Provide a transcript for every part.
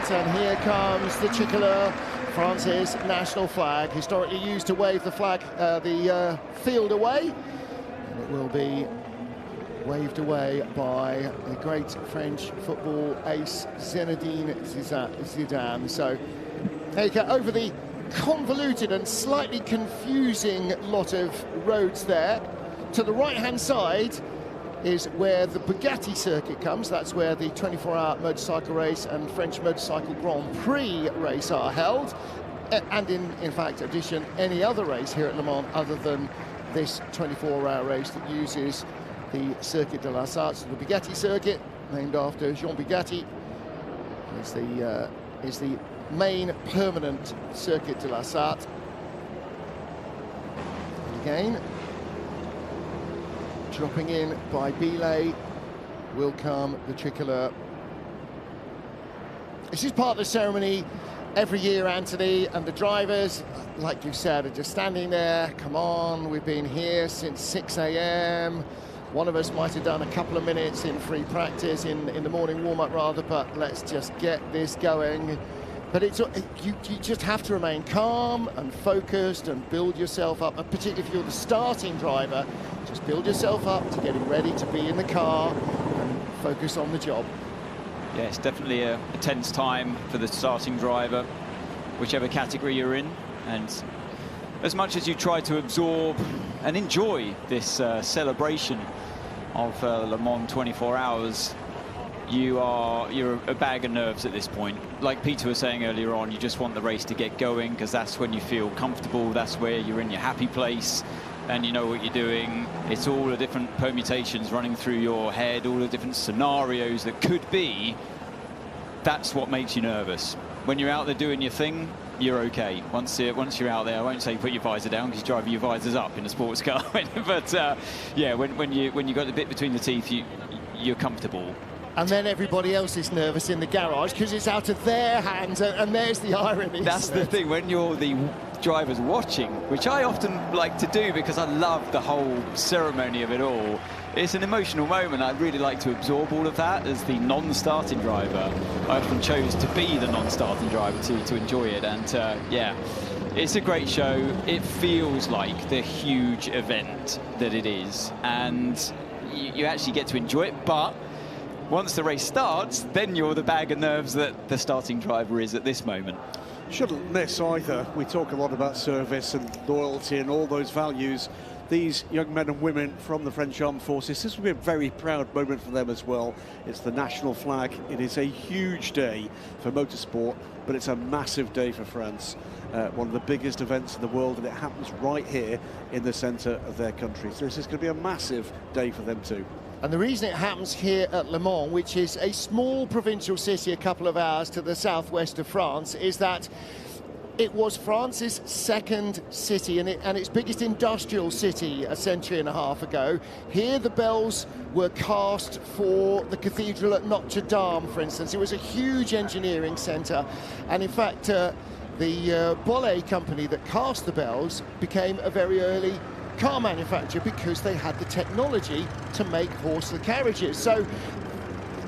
start, and here comes the tricolor, France's national flag, historically used to wave the flag, the field away. And it will be waved away by the great French football ace Zinedine Zidane. So over the convoluted and slightly confusing lot of roads there, to the right-hand side is where the Bugatti circuit comes. That's where the 24-hour motorcycle race and French motorcycle Grand Prix race are held, and in fact addition any other race here at Le Mans other than this 24-hour race that uses the Circuit de la Sarthe. So the Bugatti circuit, named after Jean Bugatti, is the main permanent Circuit de la Sarthe. And again, dropping in by Belay will come the tricolor. This is part of the ceremony every year, Anthony, and the drivers, like you said, are just standing there. Come on, we've been here since 6 a.m. One of us might have done a couple of minutes in free practice, in the morning warm-up rather, but let's just get this going. But it's you just have to remain calm and focused and build yourself up, and particularly if you're the starting driver, just build yourself up to getting ready to be in the car and focus on the job. Yeah, it's definitely a tense time for the starting driver, whichever category you're in. And as much as you try to absorb and enjoy this celebration of Le Mans 24 hours, you're a bag of nerves at this point. Like Peter was saying earlier on, you just want the race to get going because that's when you feel comfortable, that's where you're in your happy place and you know what you're doing. It's all the different permutations running through your head, all the different scenarios that could be. That's what makes you nervous. When you're out there doing your thing, you're okay. Once you're out there, I won't say put your visor down because you're driving your visors up in a sports car. But yeah, when you got the bit between the teeth, you're comfortable. And then everybody else is nervous in the garage because it's out of their hands, and there's the irony. That's the thing, when you're the drivers watching, which I often like to do because I love the whole ceremony of it all. It's an emotional moment. I really like to absorb all of that as the non-starting driver. I often chose to be the non-starting driver to enjoy it, and yeah, it's a great show. It feels like the huge event that it is, and you actually get to enjoy it, but once the race starts, then you're the bag of nerves that the starting driver is at this moment. Shouldn't miss either. We talk a lot about service and loyalty and all those values. These young men and women from the French Armed Forces, this will be a very proud moment for them as well. It's the national flag. It is a huge day for motorsport, but it's a massive day for France. One of the biggest events in the world, and it happens right here in the centre of their country. So this is going to be a massive day for them too. And the reason it happens here at Le Mans, which is a small provincial city a couple of hours to the southwest of France, is that it was France's second city and its biggest industrial city a century and a half ago. Here the bells were cast for the cathedral at Notre Dame, for instance. It was a huge engineering centre, and in fact the Bollé company that cast the bells became a very early car manufacturer because they had the technology to make horseless carriages. So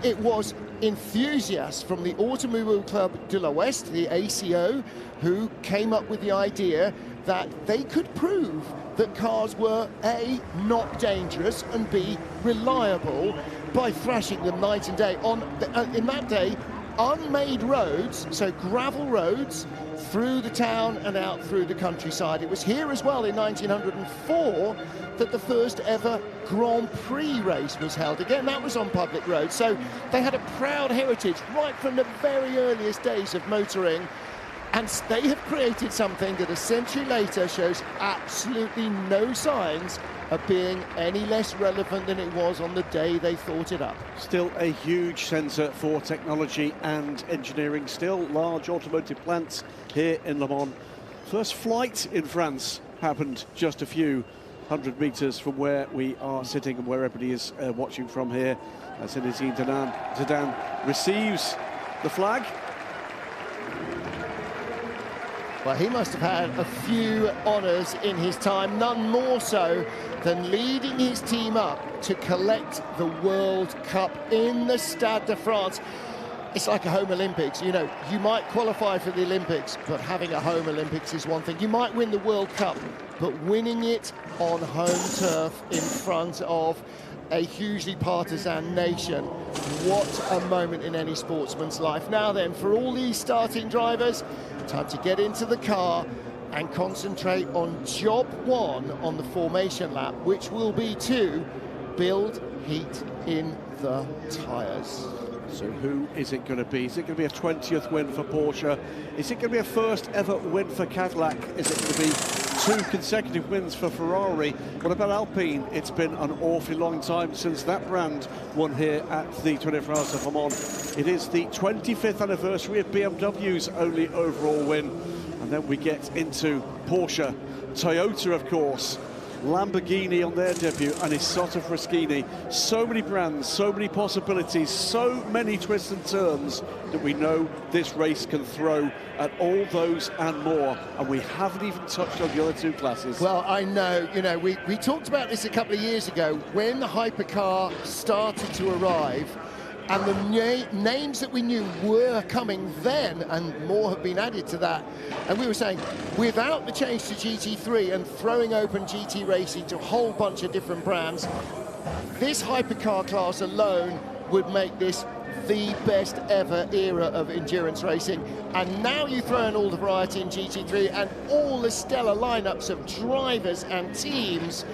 it was enthusiasts from the Automobile Club de l'Ouest, the ACO, who came up with the idea that they could prove that cars were A, not dangerous, and B, reliable by thrashing them night and day on, in that day, unmade roads, so gravel roads, through the town and out through the countryside. It was here as well in 1904 that the first ever Grand Prix race was held. Again, that was on public roads. So they had a proud heritage right from the very earliest days of motoring. And they have created something that a century later shows absolutely no signs of being any less relevant than it was on the day they thought it up. Still a huge centre for technology and engineering. Still large automotive plants here in Le Mans. First flight in France happened just a few hundred metres from where we are sitting and where everybody is watching from here. Zinedine Zidane receives the flag. Well, he must have had a few honours in his time, none more so than leading his team up to collect the World Cup in the Stade de France. It's like a home Olympics. You know, you might qualify for the Olympics, but having a home Olympics is one thing. You might win the World Cup, but winning it on home turf in front of a hugely partisan nation, what a moment in any sportsman's life. Now then, for all these starting drivers, time to get into the car and concentrate on job one on the formation lap, which will be to build heat in the tyres. So who is it going to be? Is it going to be a 20th win for Porsche? Is it going to be a first ever win for Cadillac? Is it going to be 2 consecutive wins for Ferrari? What about Alpine? It's been an awfully long time since that brand won here at the 24 Hours of Le Mans. It is the 25th anniversary of BMW's only overall win. And then we get into Porsche, Toyota, of course, Lamborghini on their debut, and Isotta Fraschini. So many brands, so many possibilities, so many twists and turns that we know this race can throw at all those and more. And we haven't even touched on the other 2 classes. Well, I know, you know, we talked about this a couple of years ago when the hypercar started to arrive, and the names that we knew were coming then, and more have been added to that. And we were saying, without the change to GT3 and throwing open GT racing to a whole bunch of different brands, this hypercar class alone would make this the best ever era of endurance racing. And now you throw in all the variety in GT3 and all the stellar lineups of drivers and teams.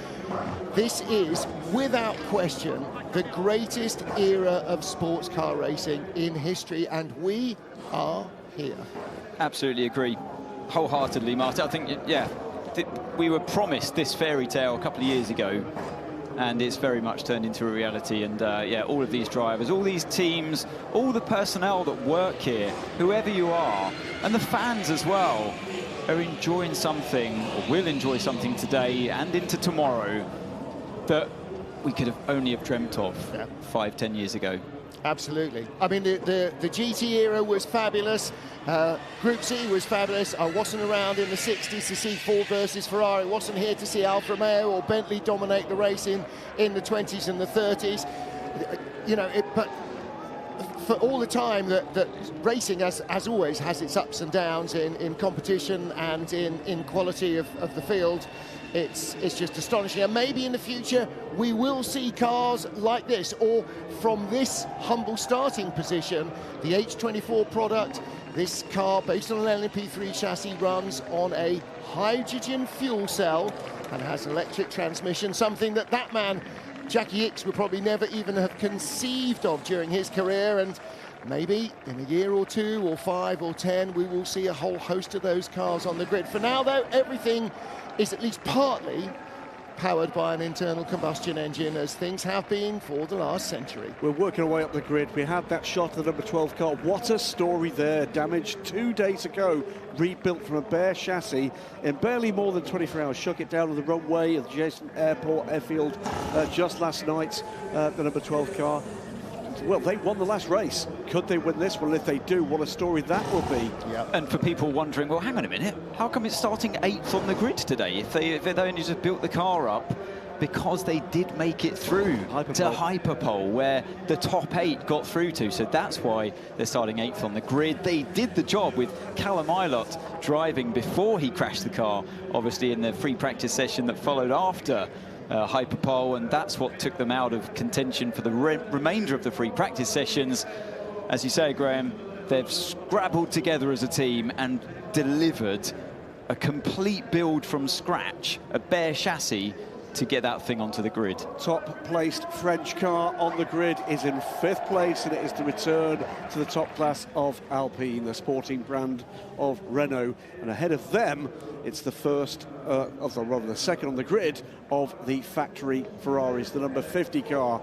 This is, without question, the greatest era of sports car racing in history, and we are here. Absolutely agree, wholeheartedly, Martin. I think, yeah, we were promised this fairy tale a couple of years ago, and it's very much turned into a reality. And yeah, all of these drivers, all these teams, all the personnel that work here, whoever you are, and the fans as well, are enjoying something, or will enjoy something today and into tomorrow that we could have only have dreamt of 5-10 years ago. Absolutely. I mean, the GT era was fabulous. Group C was fabulous. I wasn't around in the 60s to see Ford versus Ferrari. I wasn't here to see Alfa Romeo or Bentley dominate the race in the 20s and the 30s. You know, but for all the time that racing, as always, has its ups and downs in competition and in quality of the field, it's just astonishing. And maybe in the future we will see cars like this, or from this humble starting position, the H24 product. This car, based on an LMP3 chassis, runs on a hydrogen fuel cell and has electric transmission, something that man Jackie Ickx would probably never even have conceived of during his career. And maybe in a year or 2 or 5 or 10 we will see a whole host of those cars on the grid. For now though, everything is at least partly powered by an internal combustion engine, as things have been for the last century. We're working our way up the grid. We had that shot of the number 12 car. What a story there. Damaged 2 days ago. Rebuilt from a bare chassis in barely more than 24 hours. Shook it down on the runway at adjacent airfield just last night. The number 12 car. Well, they won the last race. Could they win this one? If they do, what a story that will be. Yep. And for people wondering, well, hang on a minute, how come it's starting 8th on the grid today if they'd only just built the car up? Because they did make it through to Hyperpole, where the top 8 got through to. So that's why they're starting 8th on the grid. They did the job with Callum Ilott driving before he crashed the car, obviously in the free practice session that followed after Hyperpole, and that's what took them out of contention for the remainder of the free practice sessions. As you say, Graham, they've scrabbled together as a team and delivered a complete build from scratch, a bare chassis, to get that thing onto the grid. Top placed French car on the grid is in 5th place, and it is the return to the top class of Alpine, the sporting brand of Renault. And ahead of them, it's the the second on the grid of the factory Ferraris, the number 50 car.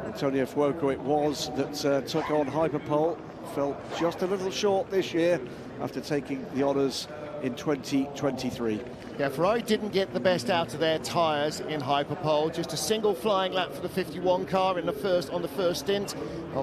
Antonio Fuoco it was that took on Hyperpole. Fell just a little short this year after taking the honours in 2023. Yeah, Ferrari didn't get the best out of their tyres in Hyperpole. Just a single flying lap for the 51 car on the first stint,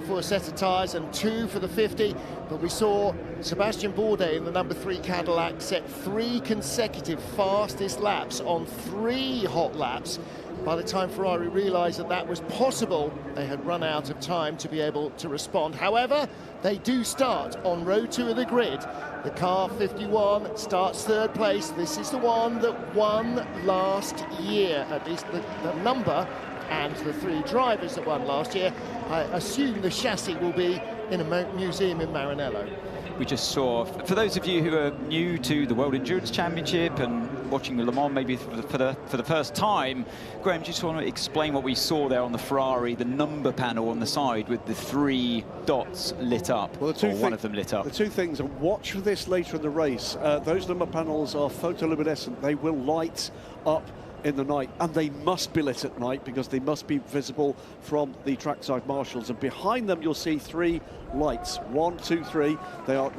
for a set of tyres, and 2 for the 50. But we saw Sebastian Bourdais in the number 3 Cadillac set 3 consecutive fastest laps on 3 hot laps. by the time Ferrari realised that that was possible, they had run out of time to be able to respond. However, they do start on row 2 of the grid. The car 51 starts 3rd place. This is the one that won last year, at least the number, and the 3 drivers that won last year. I assume the chassis will be in a museum in Maranello. We just saw, for those of you who are new to the World Endurance Championship and watching the Le Mans maybe for the first time, Graham, just want to explain what we saw there on the Ferrari, the number panel on the side with the 3 dots lit up, well, or one of them lit up. The 2 things, and watch for this later in the race, those number panels are photoluminescent. They will light up in the night, and they must be lit at night because they must be visible from the trackside marshals. And behind them you'll see 3 lights, 1, 2, 3. They are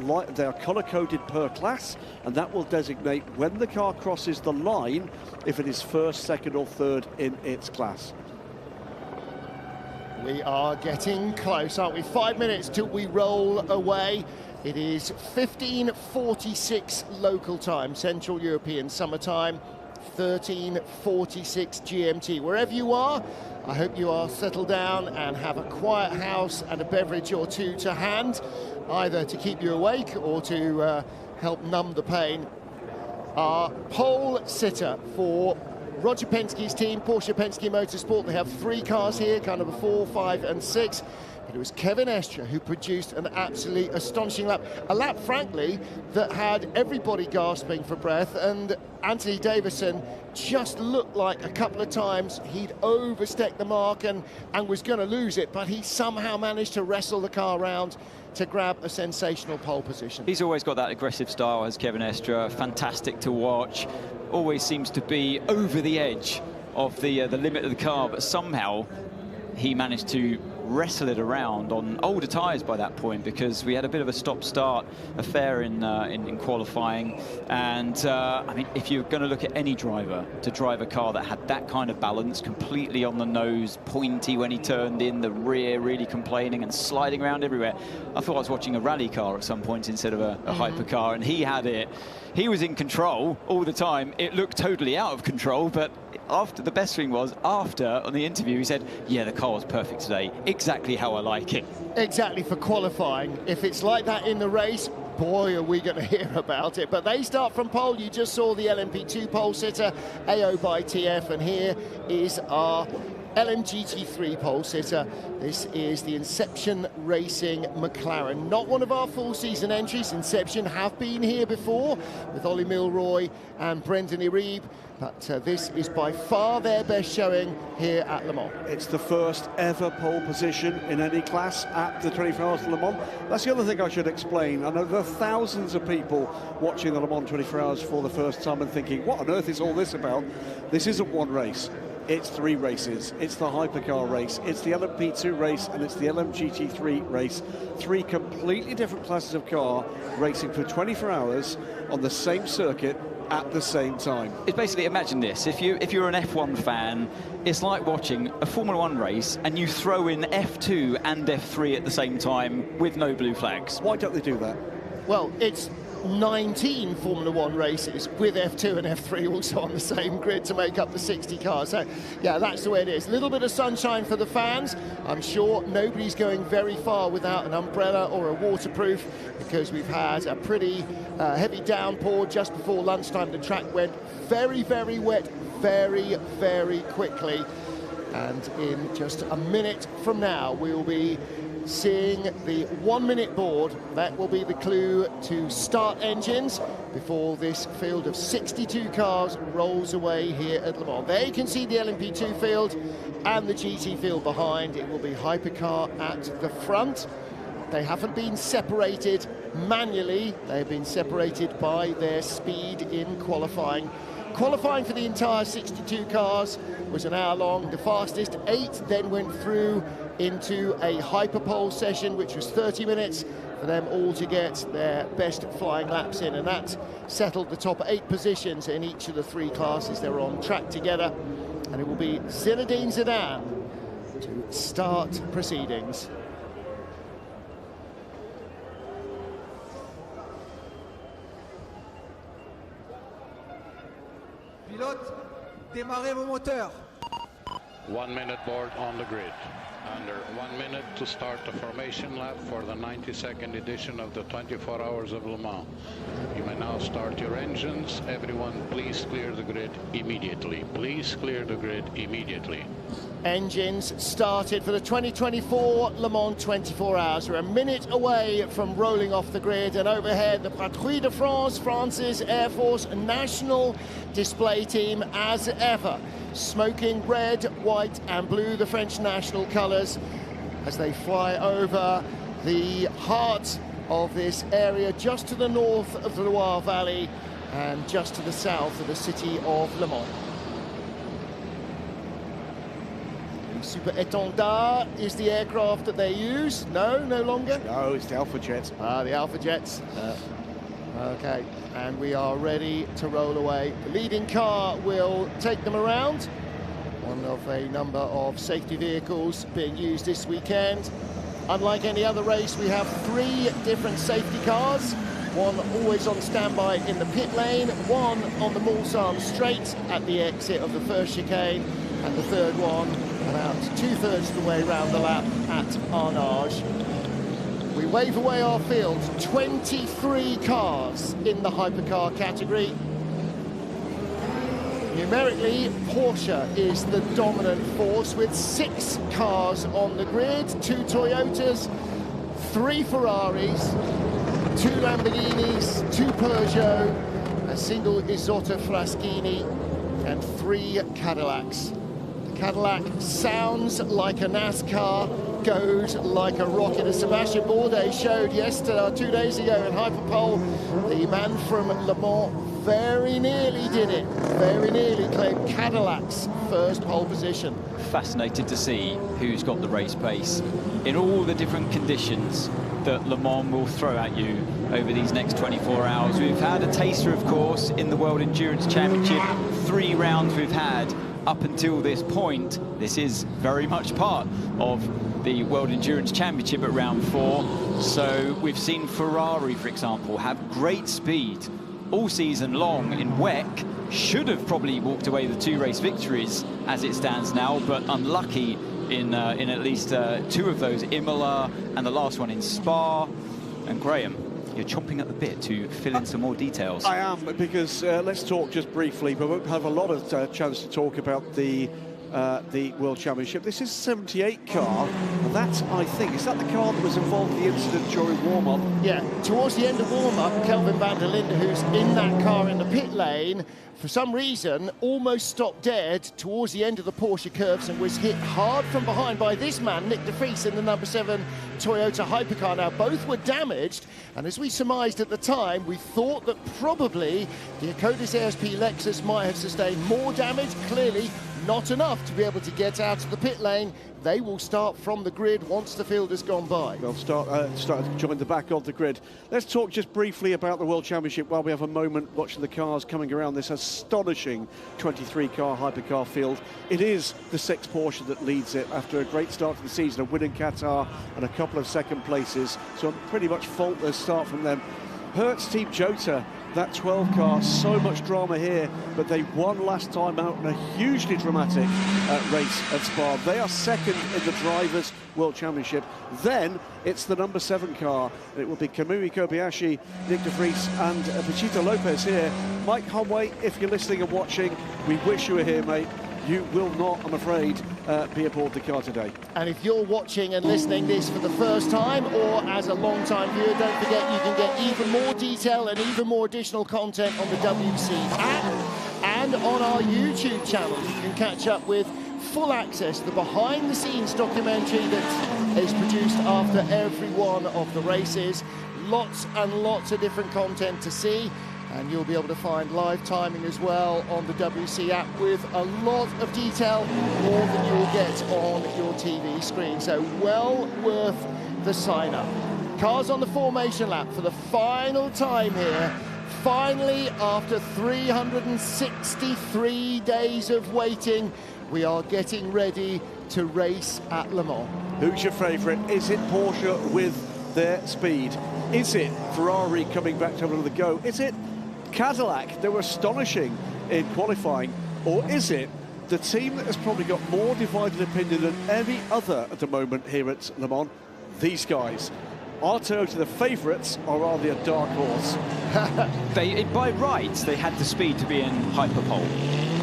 color-coded per class, and that will designate when the car crosses the line if it is 1st, 2nd or 3rd in its class. We are getting close, aren't we? 5 minutes till we roll away. It is 15:46 local time, Central European summertime, 13:46 GMT. Wherever you are, I hope you are settled down and have a quiet house and a beverage or 2 to hand, either to keep you awake or to help numb the pain. Our pole sitter for Roger Penske's team, Porsche Penske Motorsport. They have 3 cars here, car number 4, 5 and 6. But it was Kevin Estre who produced an absolutely astonishing lap. A lap, frankly, that had everybody gasping for breath, and Anthony Davison just looked like a couple of times he'd overstepped the mark and was going to lose it, but he somehow managed to wrestle the car around to grab a sensational pole position. He's always got that aggressive style, as Kevin Estre, fantastic to watch. Always seems to be over the edge of the limit of the car, but somehow he managed to wrestle it around on older tyres by that point, because we had a bit of a stop-start affair in qualifying. And I mean, if you're going to look at any driver to drive a car that had that kind of balance, completely on the nose, pointy when he turned in, the rear really complaining and sliding around everywhere, I thought I was watching a rally car at some point instead of a hypercar, and he had it. He was in control all the time. It looked totally out of control, but after, the best thing was, after, on the interview, he said, yeah, the car was perfect today, exactly how I like it. Exactly, for qualifying. If it's like that in the race, boy, are we going to hear about it. But they start from pole. You just saw the LMP2 pole sitter, AO by TF, and here is our LMGT3 pole sitter. This is the Inception Racing McLaren. Not one of our full season entries. Inception have been here before with Ollie Milroy and Brendan Iribe, but this is by far their best showing here at Le Mans. It's the first ever pole position in any class at the 24 Hours of Le Mans. That's the other thing I should explain. I know there are thousands of people watching the Le Mans 24 Hours for the first time and thinking, what on earth is all this about? This isn't one race. It's 3 races. It's the hypercar race, it's the LMP2 race, and it's the LMGT3 race. 3 completely different classes of car racing for 24 hours on the same circuit at the same time. It's basically, imagine this, if you're an F1 fan, it's like watching a Formula 1 race and you throw in F2 and F3 at the same time with no blue flags. Why don't they do that? Well, it's 19 Formula 1 races with F2 and F3 also on the same grid to make up the 60 cars. So, yeah, that's the way it is. A little bit of sunshine for the fans. I'm sure nobody's going very far without an umbrella or a waterproof, because we've had a pretty heavy downpour just before lunchtime. The track went very, very wet very, very quickly. And in just a minute from now, we will be seeing the 1 minute board. That will be the clue to start engines before this field of 62 cars rolls away here at Le Mans. There you can see the LMP2 field and the GT field behind. It will be hypercar at the front. They haven't been separated manually. They've been separated by their speed in qualifying. Qualifying for the entire 62 cars was an hour long. The fastest 8 then went through into a hyperpole session, which was 30 minutes for them all to get their best flying laps in, and that settled the top 8 positions in each of the 3 classes. They were on track together, and it will be Zinedine Zidane to start proceedings. Pilote, démarrez vos moteurs. 1 minute board on the grid. Under 1 minute to start the formation lap for the 92nd edition of the 24 Hours of Le Mans. You may now start your engines. Everyone, please clear the grid immediately. Please clear the grid immediately. Engines started for the 2024 Le Mans 24 Hours. We're a minute away from rolling off the grid, and overhead the Patrouille de France, France's Air Force national display team as ever, smoking red, white and blue, the French national colours, as they fly over the heart of this area just to the north of the Loire Valley and just to the south of the city of Le Mans. Super Étendard is the aircraft that they use. No longer? No, it's the Alpha Jet. The Alpha Jets. Okay, and we are ready to roll away. The leading car will take them around. One of a number of safety vehicles being used this weekend. Unlike any other race, we have 3 different safety cars. One always on standby in the pit lane, one on the Mulsanne straight at the exit of the first chicane, and the third one about 2/3 of the way round the lap at Arnage. We wave away our field, 23 cars in the hypercar category. Numerically, Porsche is the dominant force with 6 cars on the grid, 2 Toyotas, 3 Ferraris, 2 Lamborghinis, 2 Peugeot, a single Isotta Fraschini and 3 Cadillacs. The Cadillac sounds like a NASCAR, goes like a rocket, as Sebastian Bourdais showed yesterday, 2 days ago in Hyperpole. The man from Le Mans very nearly did it, very nearly claimed Cadillac's first pole position. Fascinated to see who's got the race pace in all the different conditions that Le Mans will throw at you over these next 24 hours. We've had a taster, of course, in the World Endurance Championship. 3 rounds we've had up until this point. This is very much part of the World Endurance Championship at round 4. So we've seen Ferrari, for example, have great speed all season long in WEC. Should have probably walked away with 2 race victories as it stands now, but unlucky in at least 2 of those, Imola and the last one in Spa. And Graham, you're chomping at the bit to fill in some more details. I am, because let's talk just briefly, but we won't have a lot of chance to talk about the World Championship. This is 78 car, and that, I think, is that the car that was involved in the incident during warm-up? Yeah, towards the end of warm-up, Kelvin van der Linde, who's in that car in the pit lane, for some reason, almost stopped dead towards the end of the Porsche curves and was hit hard from behind by this man, Nick de Vries, in the number 7 Toyota hypercar. Now, both were damaged, and as we surmised at the time, we thought that probably the Akodis ASP Lexus might have sustained more damage. Clearly, not enough to be able to get out of the pit lane. They will start from the grid once the field has gone by. They'll start to join the back of the grid. Let's talk just briefly about the World Championship while we have a moment watching the cars coming around this astonishing 23-car hypercar field. It is the 6 Porsche that leads it after a great start to the season, a win in Qatar and a couple of second places. So pretty much faultless start from them. Hertz Team Jota, that 12 car, so much drama here, but they won last time out in a hugely dramatic race at Spa. They are second in the Drivers' World Championship. Then it's the number 7 car. It will be Kamui Kobayashi, Nick de Vries and Pachito Lopez here. Mike Conway, if you're listening and watching, we wish you were here, mate. You will not, I'm afraid, be aboard the car today. And if you're watching and listening this for the first time or as a long-time viewer, don't forget you can get even more detail and even more additional content on the WC app and on our YouTube channel. You can catch up with full access to the behind-the-scenes documentary that is produced after every one of the races. Lots and lots of different content to see. And you'll be able to find live timing as well on the WC app with a lot of detail, more than you'll get on your TV screen. So well worth the sign-up. Cars on the formation lap for the final time here. Finally, after 363 days of waiting, we are getting ready to race at Le Mans. Who's your favourite? Is it Porsche with their speed? Is it Ferrari coming back to have another go? Is it Cadillac? They were astonishing in qualifying. Or is it the team that has probably got more divided opinion than any other at the moment here at Le Mans, these guys. Are Toyota the favourites, or are they a dark horse? By rights, they had the speed to be in hyperpole,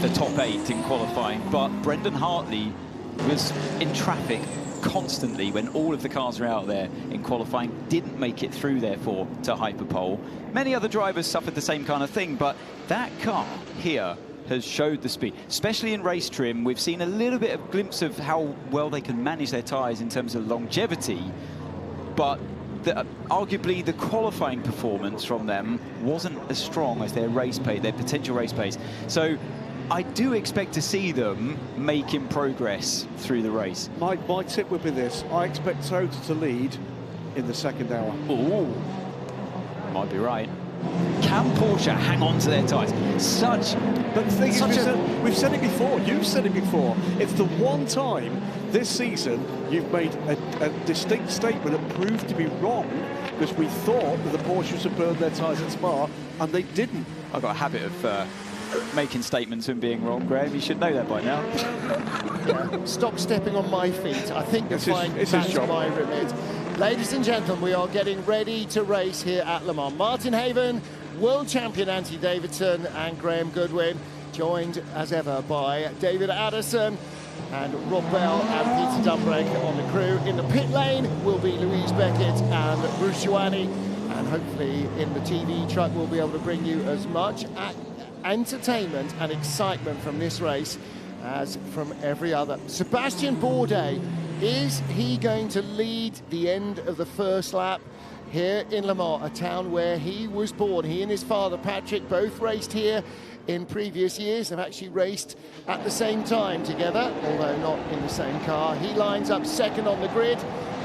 the top 8 in qualifying, but Brendan Hartley was in traffic constantly when all of the cars were out there in qualifying, didn't make it through, therefore, to hyperpole. Many other drivers suffered the same kind of thing, but that car here has showed the speed, especially in race trim. We've seen a little bit of glimpse of how well they can manage their tyres in terms of longevity, but arguably the qualifying performance from them wasn't as strong as their race pace, their potential race pace. So I do expect to see them making progress through the race. My tip would be this: I expect Toyota to lead in the second hour. Ooh, might be right. Can Porsche hang on to their tyres? But the thing is, we've said it before, you've said it before, it's the one time this season you've made a distinct statement that proved to be wrong, because we thought that the Porsches would burn their tyres at Spa, and they didn't. I've got a habit of making statements and being wrong, Graham. You should know that by now. Yeah. Stop stepping on my feet. I think you'll find that's my remit. Ladies and gentlemen, we are getting ready to race here at Le Mans. Martin Haven, world champion Anthony Davidson, and Graham Goodwin, joined as ever by David Addison and Rob Bell and Peter Dumbrake on the crew. In the pit lane will be Louise Beckett and Bruce Joanny, and hopefully in the TV truck we'll be able to bring you as much entertainment and excitement from this race as from every other. Sebastian Bourdais, is he going to lead the end of the first lap here in Le Mans, a town where he was born? He and his father Patrick both raced here in previous years. They've actually raced at the same time together, although not in the same car. He lines up second on the grid.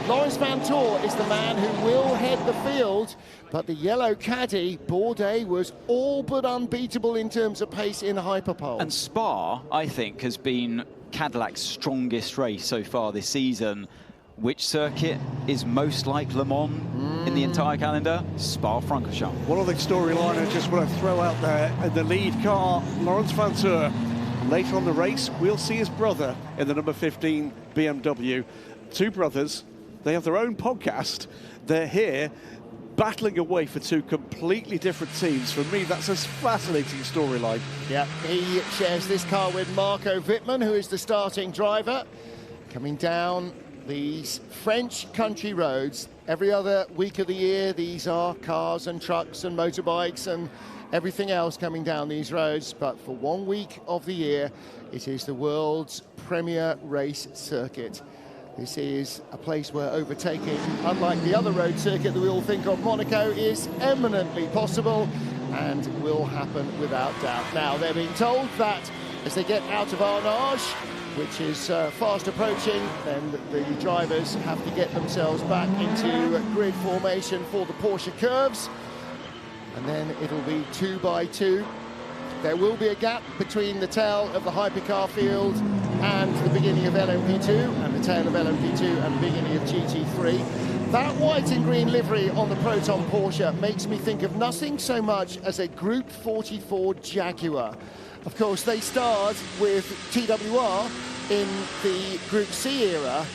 Lawrence Vanthoor is the man who will head the field, but the yellow caddy, Bourdais, was all but unbeatable in terms of pace in hyperpole. And Spa, I think, has been Cadillac's strongest race so far this season. Which circuit is most like Le Mans in the entire calendar? Spa-Francorchamps. One other storyline I just want to throw out there, in the lead car, Lawrence Vanthoor. Later on the race, we'll see his brother in the number 15 BMW. Two brothers, they have their own podcast. They're here battling away for two completely different teams. For me, that's a fascinating storyline. Yeah, he shares this car with Marco Wittmann, who is the starting driver. Coming down these French country roads, every other week of the year, these are cars and trucks and motorbikes and everything else coming down these roads. But for 1 week of the year, it is the world's premier race circuit. This is a place where overtaking, unlike the other road circuit that we all think of, Monaco, is eminently possible and will happen without doubt. Now, they're being told that as they get out of Arnage, which is fast approaching, then the drivers have to get themselves back into grid formation for the Porsche curves, and then it'll be 2 by 2. There will be a gap between the tail of the hypercar field and the beginning of LMP2, and the tail of LMP2 and the beginning of GT3. That white and green livery on the Proton Porsche makes me think of nothing so much as a Group 44 Jaguar. Of course, they starred with TWR in the Group C era.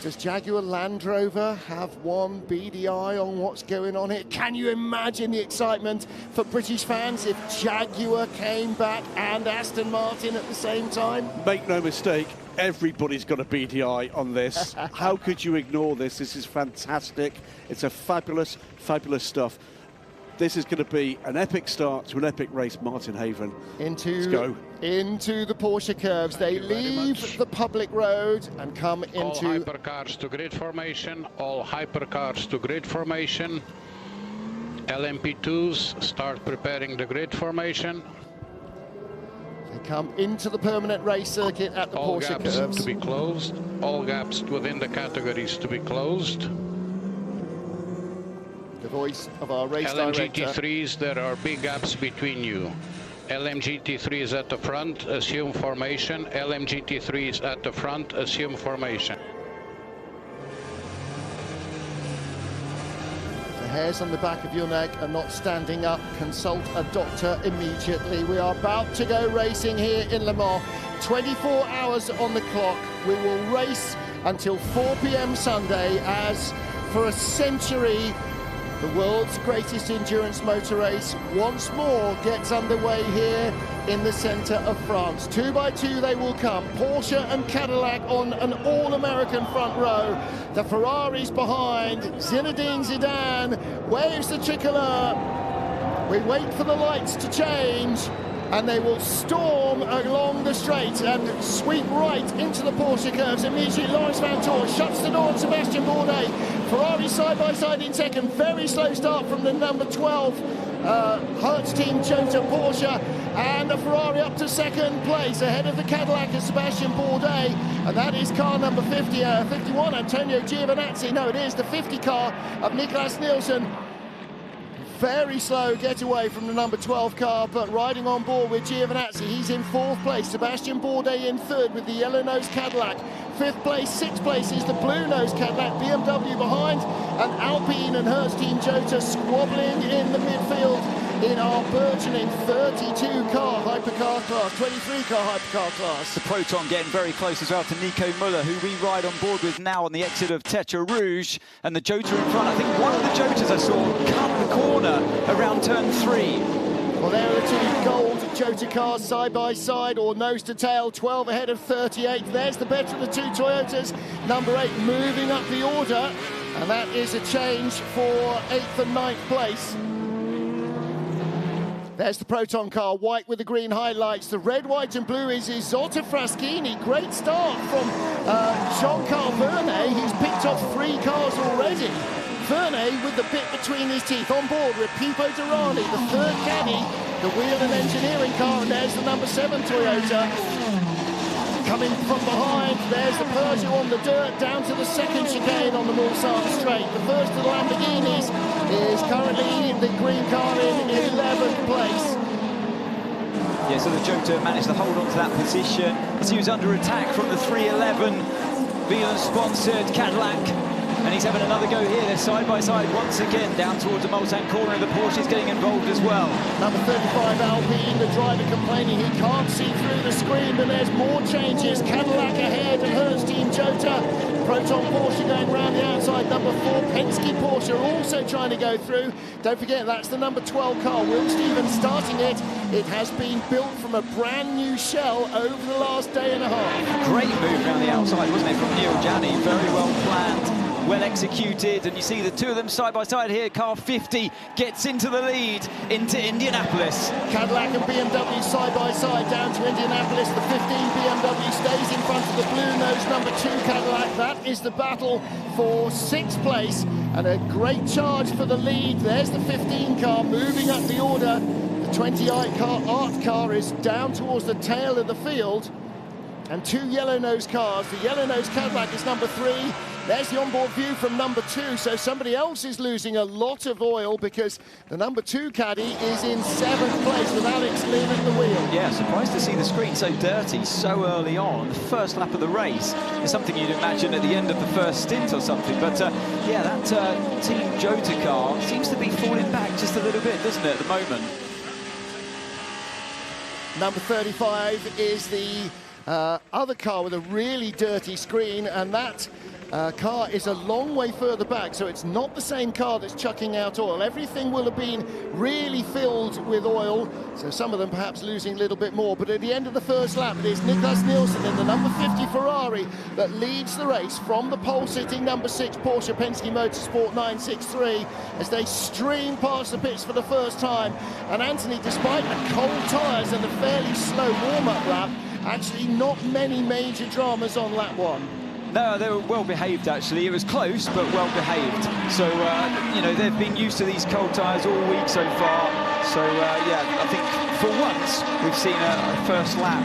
Does Jaguar Land Rover have one beady eye on what's going on here? Can you imagine the excitement for British fans if Jaguar came back and Aston Martin at the same time? Make no mistake, everybody's got a beady eye on this. How could you ignore this? This is fantastic. It's a fabulous, fabulous stuff. This is going to be an epic start to an epic race, Martin Haven. Let's go. Into the Porsche curves. They leave the public road and come into... All hypercars to grid formation. All hypercars to grid formation. LMP2s start preparing the grid formation. They come into the permanent race circuit at the Porsche curves. All gaps to be closed. All gaps within the categories to be closed. The voice of our race director. LMGT3s, there are big gaps between you. LMGT3s at the front, assume formation. LMGT3s at the front, assume formation. hairs on the back of your neck are not standing up, consult a doctor immediately. We are about to go racing here in Le Mans. 24 hours on the clock. We will race until 4 p.m. Sunday as for a century the world's greatest endurance motor race once more gets underway here in the centre of France. 2 by 2 they will come. Porsche and Cadillac on an all-American front row. The Ferraris behind. Zinedine Zidane waves the tricolour. We wait for the lights to change, and they will storm along the straight and sweep right into the Porsche curves. Immediately, Laurens Vanthoor shuts the door on Sebastian Bourdais. Ferrari side by side in second. Very slow start from the number 12 Hertz Team Jota Porsche, and the Ferrari up to second place ahead of the Cadillac of Sebastian Bourdais, and that is car number 51, Antonio Giovinazzi. No, it is the 50 car of Niklas Nielsen. Very slow getaway from the number 12 car, but riding on board with Giovinazzi. He's in 4th place. Sebastian Bourdais in 3rd with the yellow-nosed Cadillac. 5th place, 6th place is the blue-nosed Cadillac. BMW behind, and Alpine and Hertz Team Jota squabbling in the midfield in our burgeoning 32-car hypercar class, 23-car hypercar class. The Proton getting very close as well to Nico Müller, who we ride on board with now on the exit of Tetra Rouge, and the Jota in front. I think one of the Jotas I saw cut the corner around turn 3. Well, there are the two gold Jota cars side by side, or nose to tail, 12 ahead of 38. There's the better of the two Toyotas. Number 8 moving up the order, and that is a change for 8th and 9th place. There's the Proton car, white with the green highlights. The red, white and blue is Isotta Fraschini. Great start from Jean-Carl Vernet. He's picked off 3 cars already. Vernet with the bit between his teeth on board with Pipo Derani, the 3rd caddy, the wheel and engineering car, and there's the number 7 Toyota. Coming from behind, there's the Peugeot on the dirt, down to the 2nd chicane on the Mulsanne straight. The first of the Lamborghinis is currently the green car in 11th place. Yeah, so the Jota managed to hold on to that position as he was under attack from the 311 Whelen-sponsored Cadillac. And he's having another go here. They're side by side once again down towards the Mulsanne corner. The Porsche's getting involved as well. Number 35 Alpine, the driver complaining he can't see through the screen, but there's more changes. Cadillac ahead and Hertz Team Jota. Proton Porsche going round the outside. Number 4 Penske Porsche also trying to go through. Don't forget, that's the number 12 car. Will Stevens starting it. It has been built from a brand new shell over the last day and a half. Great move around the outside, wasn't it, from Neil Jani? Very well planned, well executed, and you see the two of them side by side here. Car 50 gets into the lead into Indianapolis. Cadillac and BMW side by side down to Indianapolis. The 15 BMW stays in front of the blue-nosed number 2 Cadillac. That is the battle for 6th place, and a great charge for the lead. There's the 15 car moving up the order. The 28 car Art car is down towards the tail of the field, and 2 yellow-nosed cars. The yellow-nosed Cadillac is number 3. There's the onboard view from number 2, so somebody else is losing a lot of oil because the number 2 caddy is in 7th place with Alex Lynn at the wheel. Yeah, surprised to see the screen so dirty so early on. The first lap of the race is something you'd imagine at the end of the first stint or something, but yeah, that Team Jota car seems to be falling back just a little bit, doesn't it, at the moment? Number 35 is the other car with a really dirty screen, and that car is a long way further back, so it's not the same car that's chucking out oil. Everything will have been really filled with oil, so some of them perhaps losing a little bit more. But at the end of the first lap, it is Niklas Nielsen in the number 50 Ferrari that leads the race from the pole-sitting number 6 Porsche Penske Motorsport 963 as they stream past the pits for the first time. And Anthony, despite the cold tyres and the fairly slow warm-up lap, actually not many major dramas on lap 1. No, they were well behaved actually. It was close, but well behaved. So, you know, they've been used to these cold tyres all week so far. So, yeah, I think for once we've seen a first lap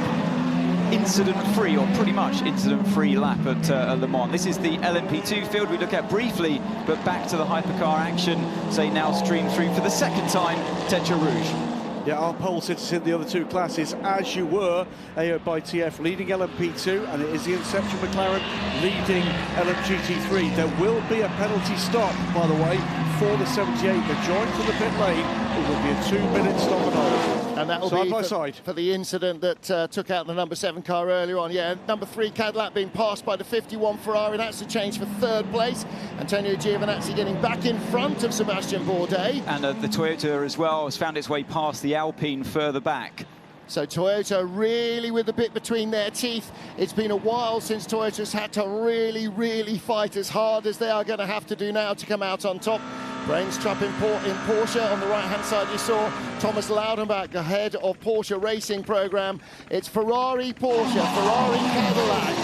incident-free, or pretty much incident-free lap at Le Mans. This is the LMP2 field we look at briefly, but back to the hypercar action. Say now stream through for the second time, Tetra Rouge. Yeah, our pole sitters in the other 2 classes, as you were, AO by TF leading LMP2, and it is the Inception McLaren leading LMGT3. There will be a penalty stop, by the way, for the 78. The join from the pit lane. It will be a 2-minute stop and hold. And that will side be by side for the incident that took out the number 7 car earlier on. Yeah, number 3 Cadillac being passed by the 51 Ferrari. That's a change for 3rd place. Antonio Giovinazzi getting back in front of Sebastian Bourdais. And the Toyota as well has found its way past the Alpine further back. So Toyota really with the bit between their teeth. It's been a while since Toyota's had to really fight as hard as they are going to have to do now to come out on top. Brains Trupp in Porsche. On the right-hand side, you saw Thomas Laudenbach ahead of Porsche Racing Program. It's Ferrari, Porsche, Ferrari, Cadillac,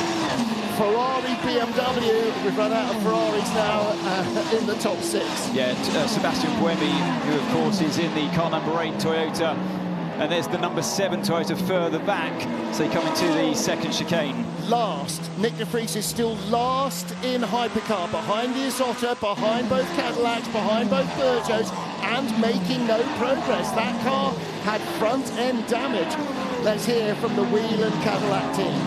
Ferrari, BMW. We've run out of Ferraris now in the top 6. Yeah, Sebastian Buemi, who of course is in the car number 8 Toyota. And there's the number 7 Toyota further back, so they come into the second chicane. Last, Nick de Vries is still last in hypercar, behind the Isotta, behind both Cadillacs, behind both Peugeots, and making no progress. That car had front-end damage. Let's hear from the Whelen Cadillac team.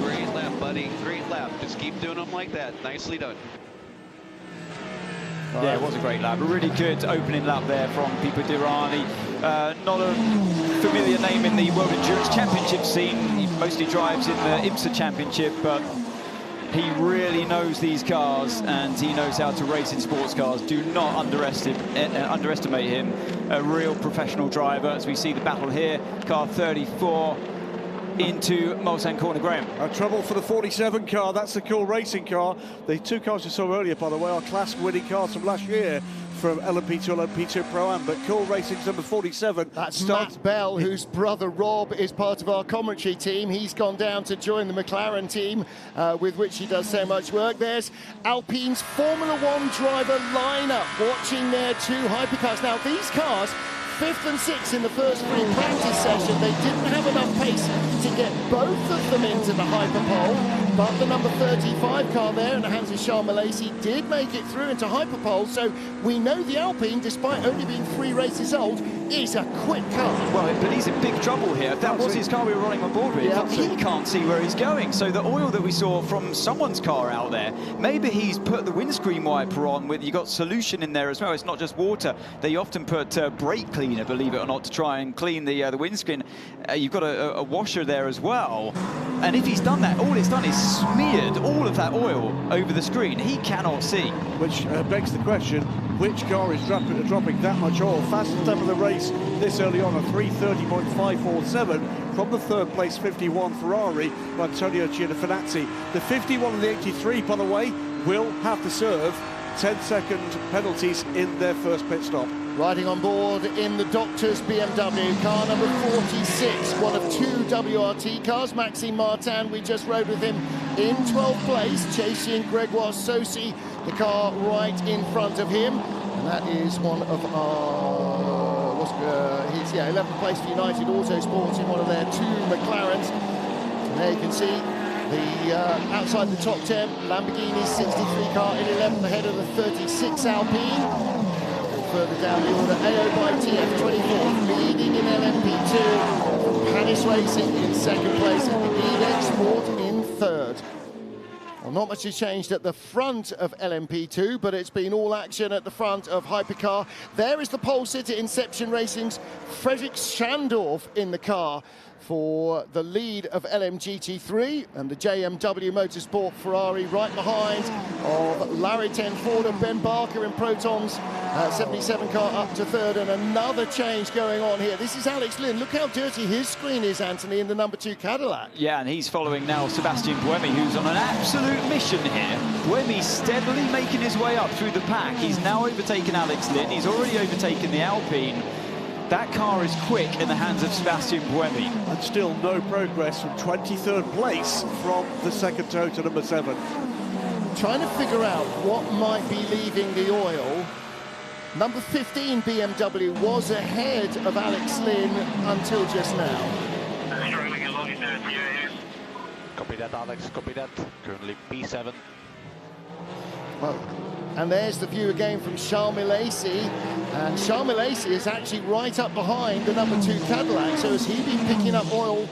Great lap, buddy, great lap. Just keep doing them like that. Nicely done. Yeah, it was a great lap. A really good opening lap there from Pipo Derani. Not a familiar name in the World Endurance Championship scene. He mostly drives in the IMSA Championship, but he really knows these cars and he knows how to race in sports cars. Do not underestimate him. A real professional driver, as we see the battle here. Car 34 into Mulsanne Corner. Graham. Trouble for the 47 car. That's the Cool Racing car. The 2 cars you saw earlier, by the way, are class-winning cars from last year from LMP2 and LMP2 Pro-Am, but Cool Racing's number 47. That's Matt Bell, whose brother Rob is part of our commentary team. He's gone down to join the McLaren team, with which he does so much work. There's Alpine's Formula 1 driver lineup, watching their 2 hypercars. Now, these cars, 5th and 6th in the first free practice session. They didn't have enough pace to get both of them into the hyperpole, but the number 35 car there in the hands of Charles Mallacy did make it through into hyperpole, so we know the Alpine, despite only being 3 races old, is a quick car. Well, but he's in big trouble here. If that was his car we were running on board with, Yeah, he can't see where he's going. So the oil that we saw from someone's car out there, maybe he's put the windscreen wiper on with, you got solution in there as well. It's not just water. They often put brake cleaner, believe it or not, to try and clean the windscreen. You've got a washer there as well. And if he's done that, all it's done is smeared all of that oil over the screen. He cannot see. Which begs the question, which car is dropping that much oil? Fastest time of the race this early on, a 3:30.547 from the 3rd place 51 Ferrari by Antonio Giovinazzi. The 51 and the 83, by the way, will have to serve 10-second penalties in their first pit stop. Riding on board in the Doctor's BMW, car number 46, one of 2 WRT cars. Maxime Martin, we just rode with him in 12th place, chasing Gregoire Saucy, the car right in front of him. And that is one of our, 11th place for United Autosports in one of their 2 McLarens. And there you can see the outside the top 10, Lamborghini's 63 car in 11th, ahead of the 36 Alpine. Further down the order, AO by TF24 leading in LMP2, Panis Racing in 2nd place, and Edex Sport in 3rd. Well, not much has changed at the front of LMP2, but it's been all action at the front of Hypercar. There is the pole sitter, Inception Racing's Frederick Schandorf in the car for the lead of LMGT3, and the JMW Motorsport Ferrari right behind of Larry 10 Ford and Ben Barker in Proton's 77 car up to 3rd, and another change going on here. This is Alex Lynn. Look how dirty his screen is, Anthony, in the number 2 Cadillac. Yeah, and he's following now Sebastian Buemi, who's on an absolute mission here. Buemi steadily making his way up through the pack. He's now overtaken Alex Lynn. He's already overtaken the Alpine. That car is quick in the hands of Sebastian Buemi. And still no progress from 23rd place from the 2nd Toyota number 7. Trying to figure out what might be leaving the oil. Number 15 BMW was ahead of Alex Lynn until just now. Copy that, Alex, copy that. Currently P7. Well, and there's the view again from Charles Mallacy, and Charles Mallacy is actually right up behind the number 2 Cadillac. So has he been picking up oil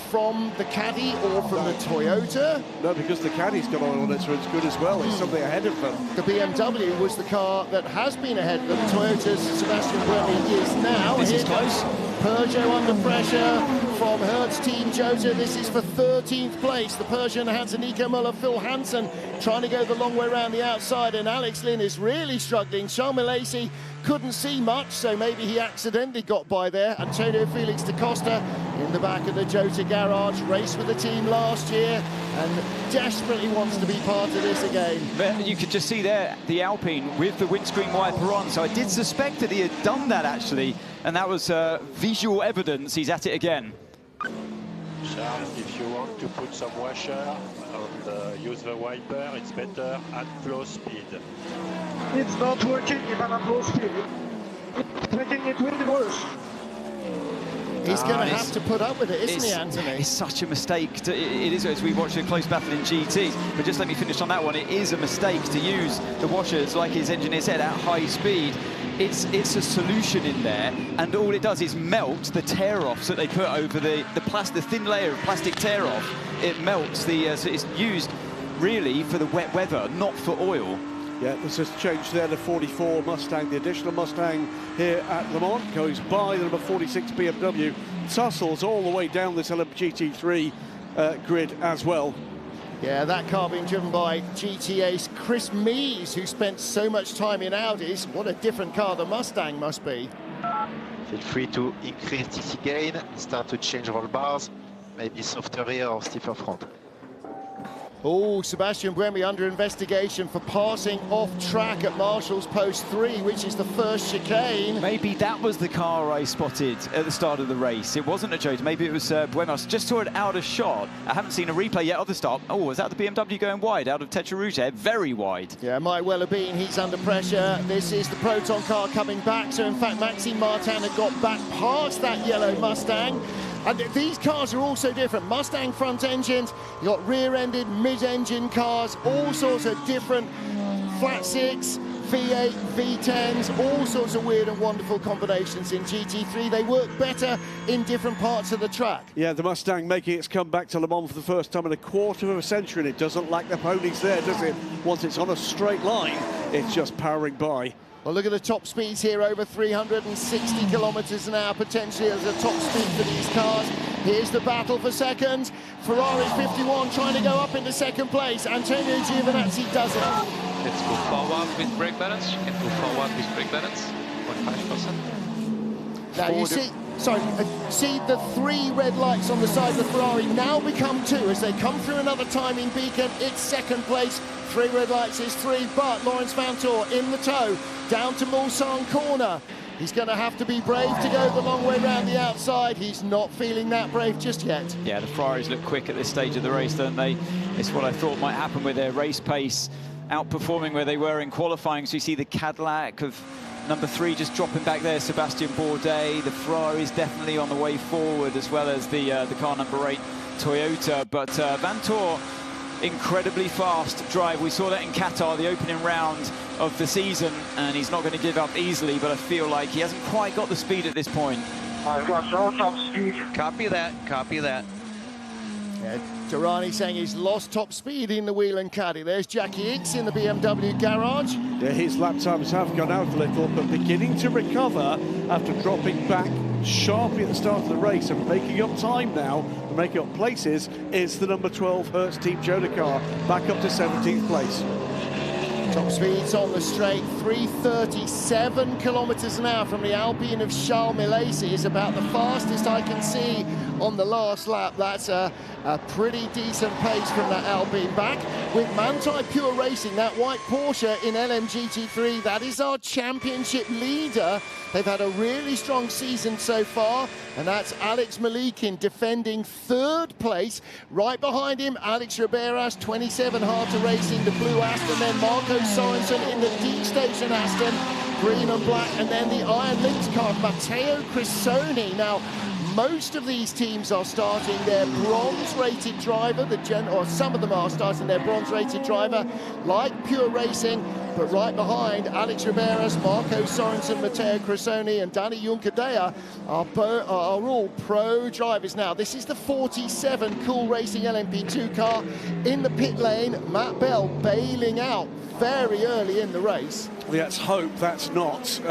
from the Caddy or from the Toyota? No, because the Caddy's got oil on it, so it's good as well. It's something ahead of them. The BMW was the car that has been ahead of them. Toyota's Sebastian Buemi is now. This is close. Peugeot under pressure from Hertz Team Jota. This is for 13th place. The Persian Hansa, Nico Müller, Phil Hansen trying to go the long way around the outside, and Alex Lynn is really struggling. Charles Milesi couldn't see much, so maybe he accidentally got by there. Antonio Felix da Costa in the back of the Jota garage, raced with the team last year and desperately wants to be part of this again. But you could just see there the Alpine with the windscreen wiper on, so I did suspect that he had done that actually, and that was visual evidence. He's at it again. Charles, if you want to put some washer and use the wiper, it's better at low speed. It's not working even at low speed. It's making it really worse. He's going to have to put up with it, isn't he, Anthony? It's such a mistake. It is, as we watch a close battle in GTs. But just let me finish on that one. It is a mistake to use the washers, like his engineer said, at high speed. It's a solution in there, and all it does is melt the tear-offs that they put over the thin layer of plastic tear-off. It melts so it's used really for the wet weather, not for oil. Yeah, this has changed there, the 44 Mustang, the additional Mustang here at Le Mans goes by the number 46 BMW. Tussles all the way down this LMGT3 grid as well. Yeah, that car being driven by GT ace Chris Mees, who spent so much time in Audis. What a different car the Mustang must be. Feel free to increase TC gain, start to change roll bars, maybe softer rear or stiffer front. Oh, Sebastian Buemi under investigation for passing off track at Marshall's Post 3, which is the first chicane. Maybe that was the car I spotted at the start of the race. It wasn't a Jota, maybe it was Buemi. I just saw it out of shot. I haven't seen a replay yet of the start. Oh, is that the BMW going wide out of Tetra Rouge? Very wide. Yeah, might well have been. He's under pressure. This is the Proton car coming back. So, in fact, Maxime Martin had got back past that yellow Mustang. And these cars are also different. Mustang front engines, you got rear-ended, mid-engine cars, all sorts of different flat six, V8, V10s, all sorts of weird and wonderful combinations in GT3. They work better in different parts of the track. Yeah, the Mustang making its comeback to Le Mans for the first time in a quarter of a century, and it doesn't lack the ponies there, does it? Once it's on a straight line, it's just powering by. Well, look at the top speeds here, over 360 kilometres an hour, potentially as a top speed for these cars. Here's the battle for second. Ferrari 51 trying to go up into second place. Antonio Giovinazzi does it. Let's go forward with brake balance. You can go forward with brake balance, 0.5%. Now you see the 3 red lights on the side of the Ferrari now become 2 as they come through another timing beacon. It's second place. 3 red lights is 3, but Laurens Vanthoor in the tow down to Mulsanne corner. He's going to have to be brave to go the long way around the outside. He's not feeling that brave just yet. Yeah, the Ferraris look quick at this stage of the race, don't they? It's what I thought might happen with their race pace, outperforming where they were in qualifying. So you see the Cadillac of number 3 just dropping back there, Sebastian Bourdais. The Ferrari's definitely on the way forward, as well as the car number 8, Toyota. But Vanthoor, incredibly fast drive. We saw that in Qatar, the opening round of the season, and he's not going to give up easily, but I feel like he hasn't quite got the speed at this point. I've got no top speed. Copy that, copy that. Yeah, Durrani saying he's lost top speed in the Whelen Caddy. There's Jackie Ickx in the BMW garage. Yeah, his lap times have gone out a little, but beginning to recover after dropping back sharply at the start of the race and making up time now, and making up places, is the number 12 Hertz Team Jota car, back up to 17th place. Top speeds on the straight, 337 kilometres an hour from the Alpine of Charles Milesi is about the fastest I can see on the last lap. That's a pretty decent pace from that Alpine. Back with Manthey Pure Racing, that white Porsche in LMGT3, that is our championship leader. They've had a really strong season so far, and that's Alex Malikin defending 3rd place. Right behind him, Alex Riberas, 27 Harter Racing, the blue Aston, then Marco Sorensen in the deep station Aston, green and black, and then the Iron Lynx car, Matteo Crissoni. Now, most of these teams are starting their bronze-rated driver, or some of them are starting their bronze-rated driver, like Pure Racing, but right behind, Alex Riberas, Marco Sorensen, Matteo Cressoni, and Danny Juncadella are all pro drivers now. This is the 47 Cool Racing LMP2 car in the pit lane. Matt Bell bailing out very early in the race. Let's hope that's not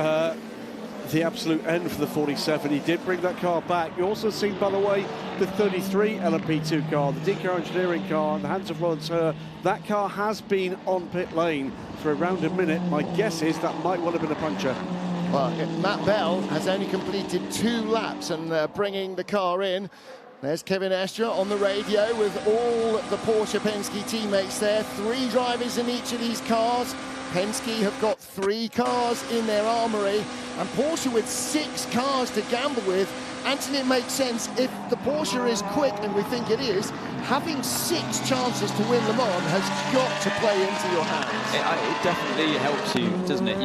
the absolute end for the 47. He did bring that car back. You also seen, by the way, the 33 LMP2 car, the DK Engineering car in the hands of Lawrence Herr. That car has been on pit lane for around a minute. My guess is that might well have been a puncture. Well, Matt Bell has only completed 2 laps and bringing the car in. There's Kevin Estre on the radio with all the Porsche Penske teammates there. 3 drivers in each of these cars. Penske have got 3 cars in their armoury, and Porsche with 6 cars to gamble with. Anthony, it makes sense if the Porsche is quick, and we think it is. Having 6 chances to win Le Mans has got to play into your hands. It definitely helps you, doesn't it?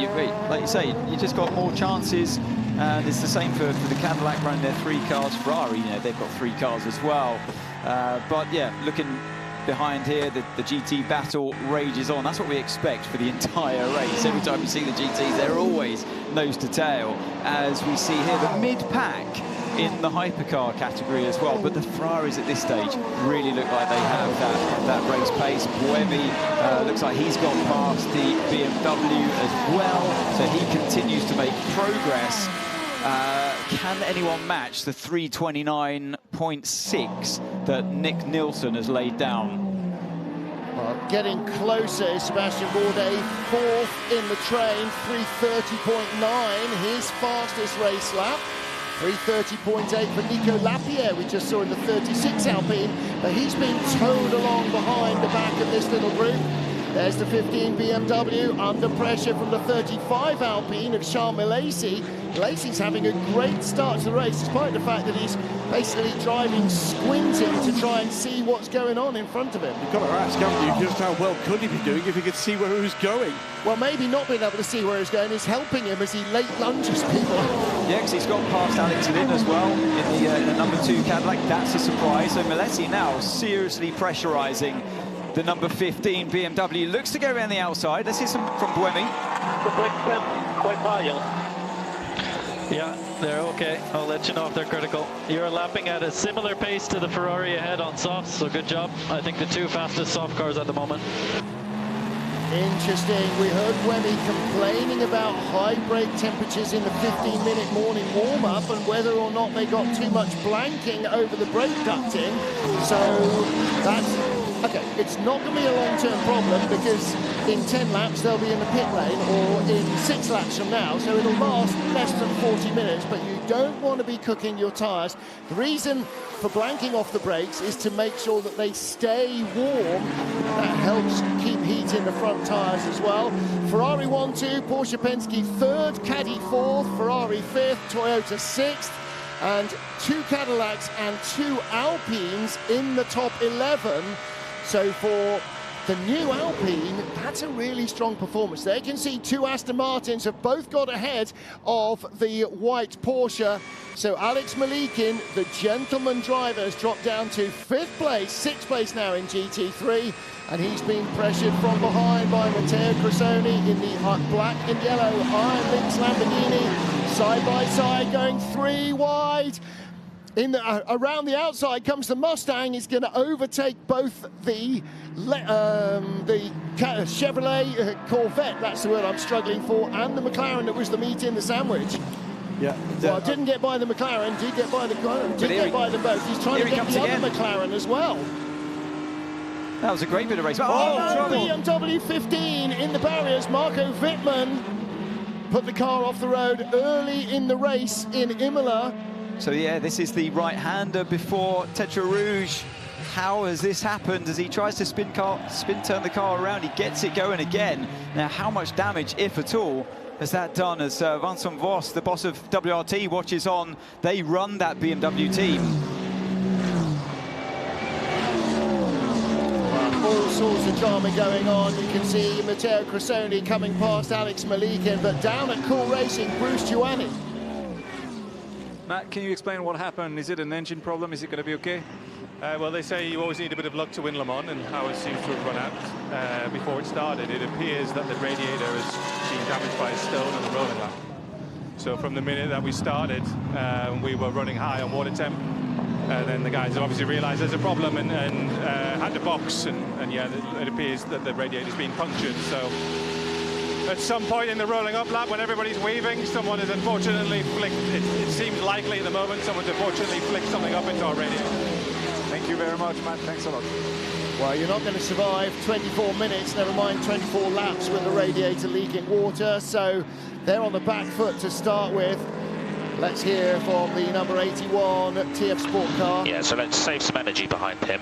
Like you say, you just got more chances. And it's the same for the Cadillac running their 3 cars. Ferrari, you know, they've got 3 cars as well. But yeah, looking behind here, the GT battle rages on. That's what we expect for the entire race. Every time you see the GTs, they're always nose to tail. As we see here, the mid-pack in the hypercar category as well. But the Ferraris at this stage really look like they have that race pace. Buemi looks like he's gone past the BMW as well. So he continues to make progress. Can anyone match the 329.6 that Nick Nilsson has laid down? Well, getting closer is Sebastian Bourdais, 4th in the train, 330.9, his fastest race lap. 330.8 for Nico Lapierre, we just saw in the 36 Alpine, but he's been towed along behind the back of this little group. There's the 15 BMW under pressure from the 35 Alpine of Charles Milesi. Milesi's having a great start to the race, despite the fact that he's basically driving squinting to try and see what's going on in front of him. You've got to ask, haven't you, just how well could he be doing if he could see where he was going? Well, maybe not being able to see where he's going is helping him as he late lunges people. Yeah, because he's got past Alex Lynn as well in the number 2 Cadillac. That's a surprise. So Milesi now seriously pressurising the number 15 BMW. Looks to go around the outside. Let's hear some from Buemi. The brakes went quite high, Yeah, they're okay. I'll let you know if they're critical. You're lapping at a similar pace to the Ferrari ahead on softs, so good job. I think the 2 fastest soft cars at the moment. Interesting. We heard Buemi complaining about high brake temperatures in the 15-minute morning warm-up and whether or not they got too much blanking over the brake ducting. So that's... Okay, it's not going to be a long-term problem because in 10 laps they'll be in the pit lane, or in 6 laps from now, so it'll last less than 40 minutes, but you don't want to be cooking your tyres. The reason for blanking off the brakes is to make sure that they stay warm. That helps keep heat in the front tyres as well. Ferrari 1-2, Porsche Penske 3rd, Caddy 4th, Ferrari 5th, Toyota 6th, and 2 Cadillacs and 2 Alpines in the top 11. So for the new Alpine, that's a really strong performance. There you can see 2 Aston Martins have both got ahead of the white Porsche. So Alex Malikin, the gentleman driver, has dropped down to 5th place, 6th place now in GT3. And he's been pressured from behind by Matteo Cressoni in the black and yellow Iron Lynx Lamborghini. Side by side, going 3 wide. Around the outside comes the Mustang. Is going to overtake both the Chevrolet Corvette, that's the word I'm struggling for, and the McLaren that was the meat in the sandwich. Yeah. Well, didn't get by the McLaren, did get by the by them both. He's trying to get the other McLaren as well. That was a great bit of race. BMW 15 in the barriers. Marco Wittmann put the car off the road early in the race in Imola. So yeah, this is the right-hander before Tetra Rouge. How has this happened? As he tries to spin turn the car around, he gets it going again. Now, how much damage, if at all, has that done? As Vincent Voss, the boss of WRT, watches on. They run that BMW team. All sorts of drama going on. You can see Matteo Cressoni coming past Alex Malikin, but down at Cool Racing, Bruce Giuliani. Matt, can you explain what happened? Is it an engine problem? Is it going to be okay? Well, they say you always need a bit of luck to win Le Mans, and ours seems to have run out before it started. It appears that the radiator has been damaged by a stone on the rolling lap. So from the minute that we started, we were running high on water temp. Then the guys obviously realised there's a problem and had to box, and yeah, it appears that the radiator's been punctured. So at some point in the rolling up lap, when everybody's waving, someone has unfortunately flicked, it seems likely at the moment, someone's unfortunately flicked something up into our radiator. Thank you very much, Matt. Thanks a lot. Well, you're not going to survive 24 minutes, never mind 24 laps with the radiator leaking water. So they're on the back foot to start with. Let's hear from the number 81 TF Sport car. Yeah, so let's save some energy behind him.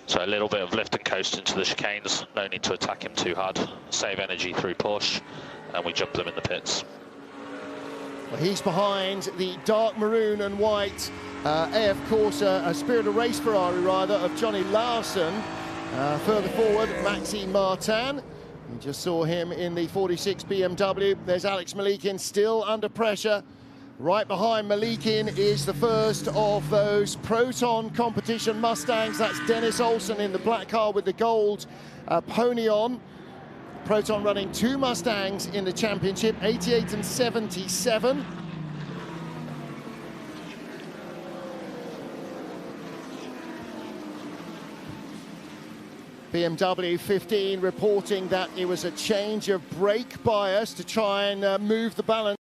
So a little bit of lift and coast into the chicanes. No need to attack him too hard. Save energy through push, and we jump them in the pits. Well, he's behind the dark maroon and white AF Corsa, a Spirit of Race Ferrari rather, of Johnny Larson. Further forward, Maxime Martin. You just saw him in the 46 BMW. There's Alex Malikin still under pressure. Right behind Malikin is the first of those Proton competition Mustangs. That's Dennis Olsen in the black car with the gold pony on. Proton running 2 Mustangs in the championship, 88 and 77. BMW 15 reporting that it was a change of brake bias to try and move the balance.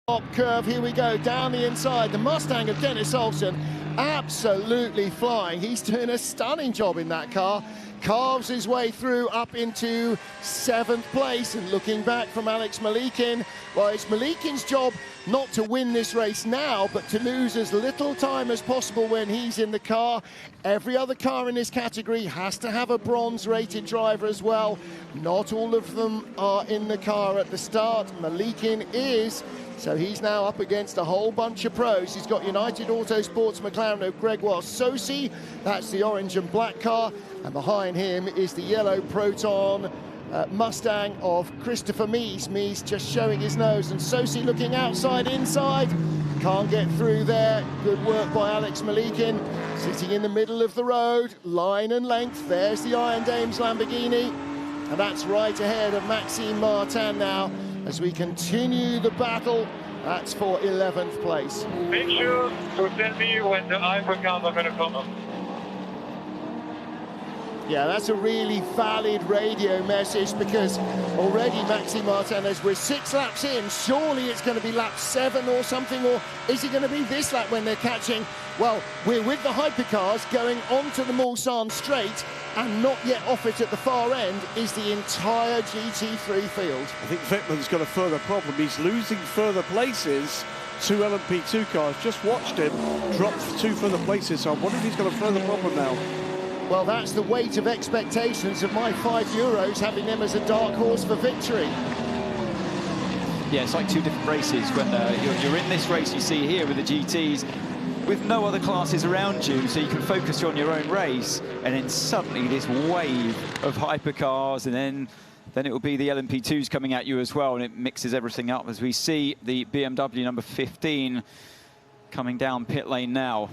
Top curve, here we go, down the inside. The Mustang of Dennis Olsen absolutely flying. He's doing a stunning job in that car. Carves his way through up into 7th place, and looking back from Alex Malikin, well, it's Malikin's job not to win this race now, but to lose as little time as possible when he's in the car. Every other car in this category has to have a bronze-rated driver as well. Not all of them are in the car at the start. Malikin is, so he's now up against a whole bunch of pros. He's got United Autosports McLaren of Gregoire Saucy. That's the orange and black car. And behind him is the yellow Proton Mustang of Christopher Mies. Mies just showing his nose, and Saucy looking outside, inside. Can't get through there. Good work by Alex Malikin. Sitting in the middle of the road, line and length. There's the Iron Dames Lamborghini. And that's right ahead of Maxime Martin now as we continue the battle. That's for 11th place. Make sure to tell me when the hypercars are going to come up. Yeah, that's a really valid radio message, because already Maxime Martin, we're 6 laps in, surely it's going to be lap 7 or something, or is it going to be this lap when they're catching? Well, we're with the hypercars going onto the Mulsanne straight, and not yet off it at the far end is the entire GT3 field. I think Wittmann's got a further problem. He's losing further places to LMP2 cars. Just watched him drop 2 further places, so I wonder if he's got a further problem now. Well, that's the weight of expectations of my €5, having them as a dark horse for victory. Yeah, it's like 2 different races. When you're in this race you see here with the GTs, with no other classes around you, so you can focus on your own race, and then suddenly this wave of hypercars, and then it will be the LMP2s coming at you as well, and it mixes everything up as we see the BMW number 15 coming down pit lane now.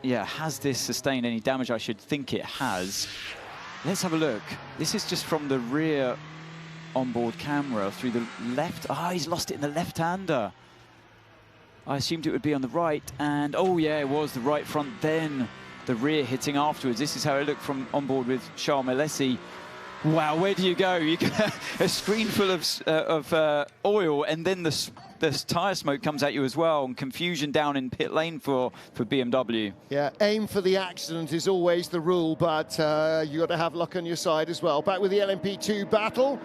Yeah, has this sustained any damage? I should think it has. Let's have a look. This is just from the rear onboard camera through the left. Ah, he's lost it in the left-hander. I assumed it would be on the right, and oh yeah, it was the right front, then the rear hitting afterwards. This is how it looked from onboard with Charles Melesi. Wow, where do you go? You get a screen full of oil, and then the tyre smoke comes at you as well, and confusion down in pit lane for BMW. Yeah, aim for the accident is always the rule, but you got to have luck on your side as well. Back with the LMP2 battle.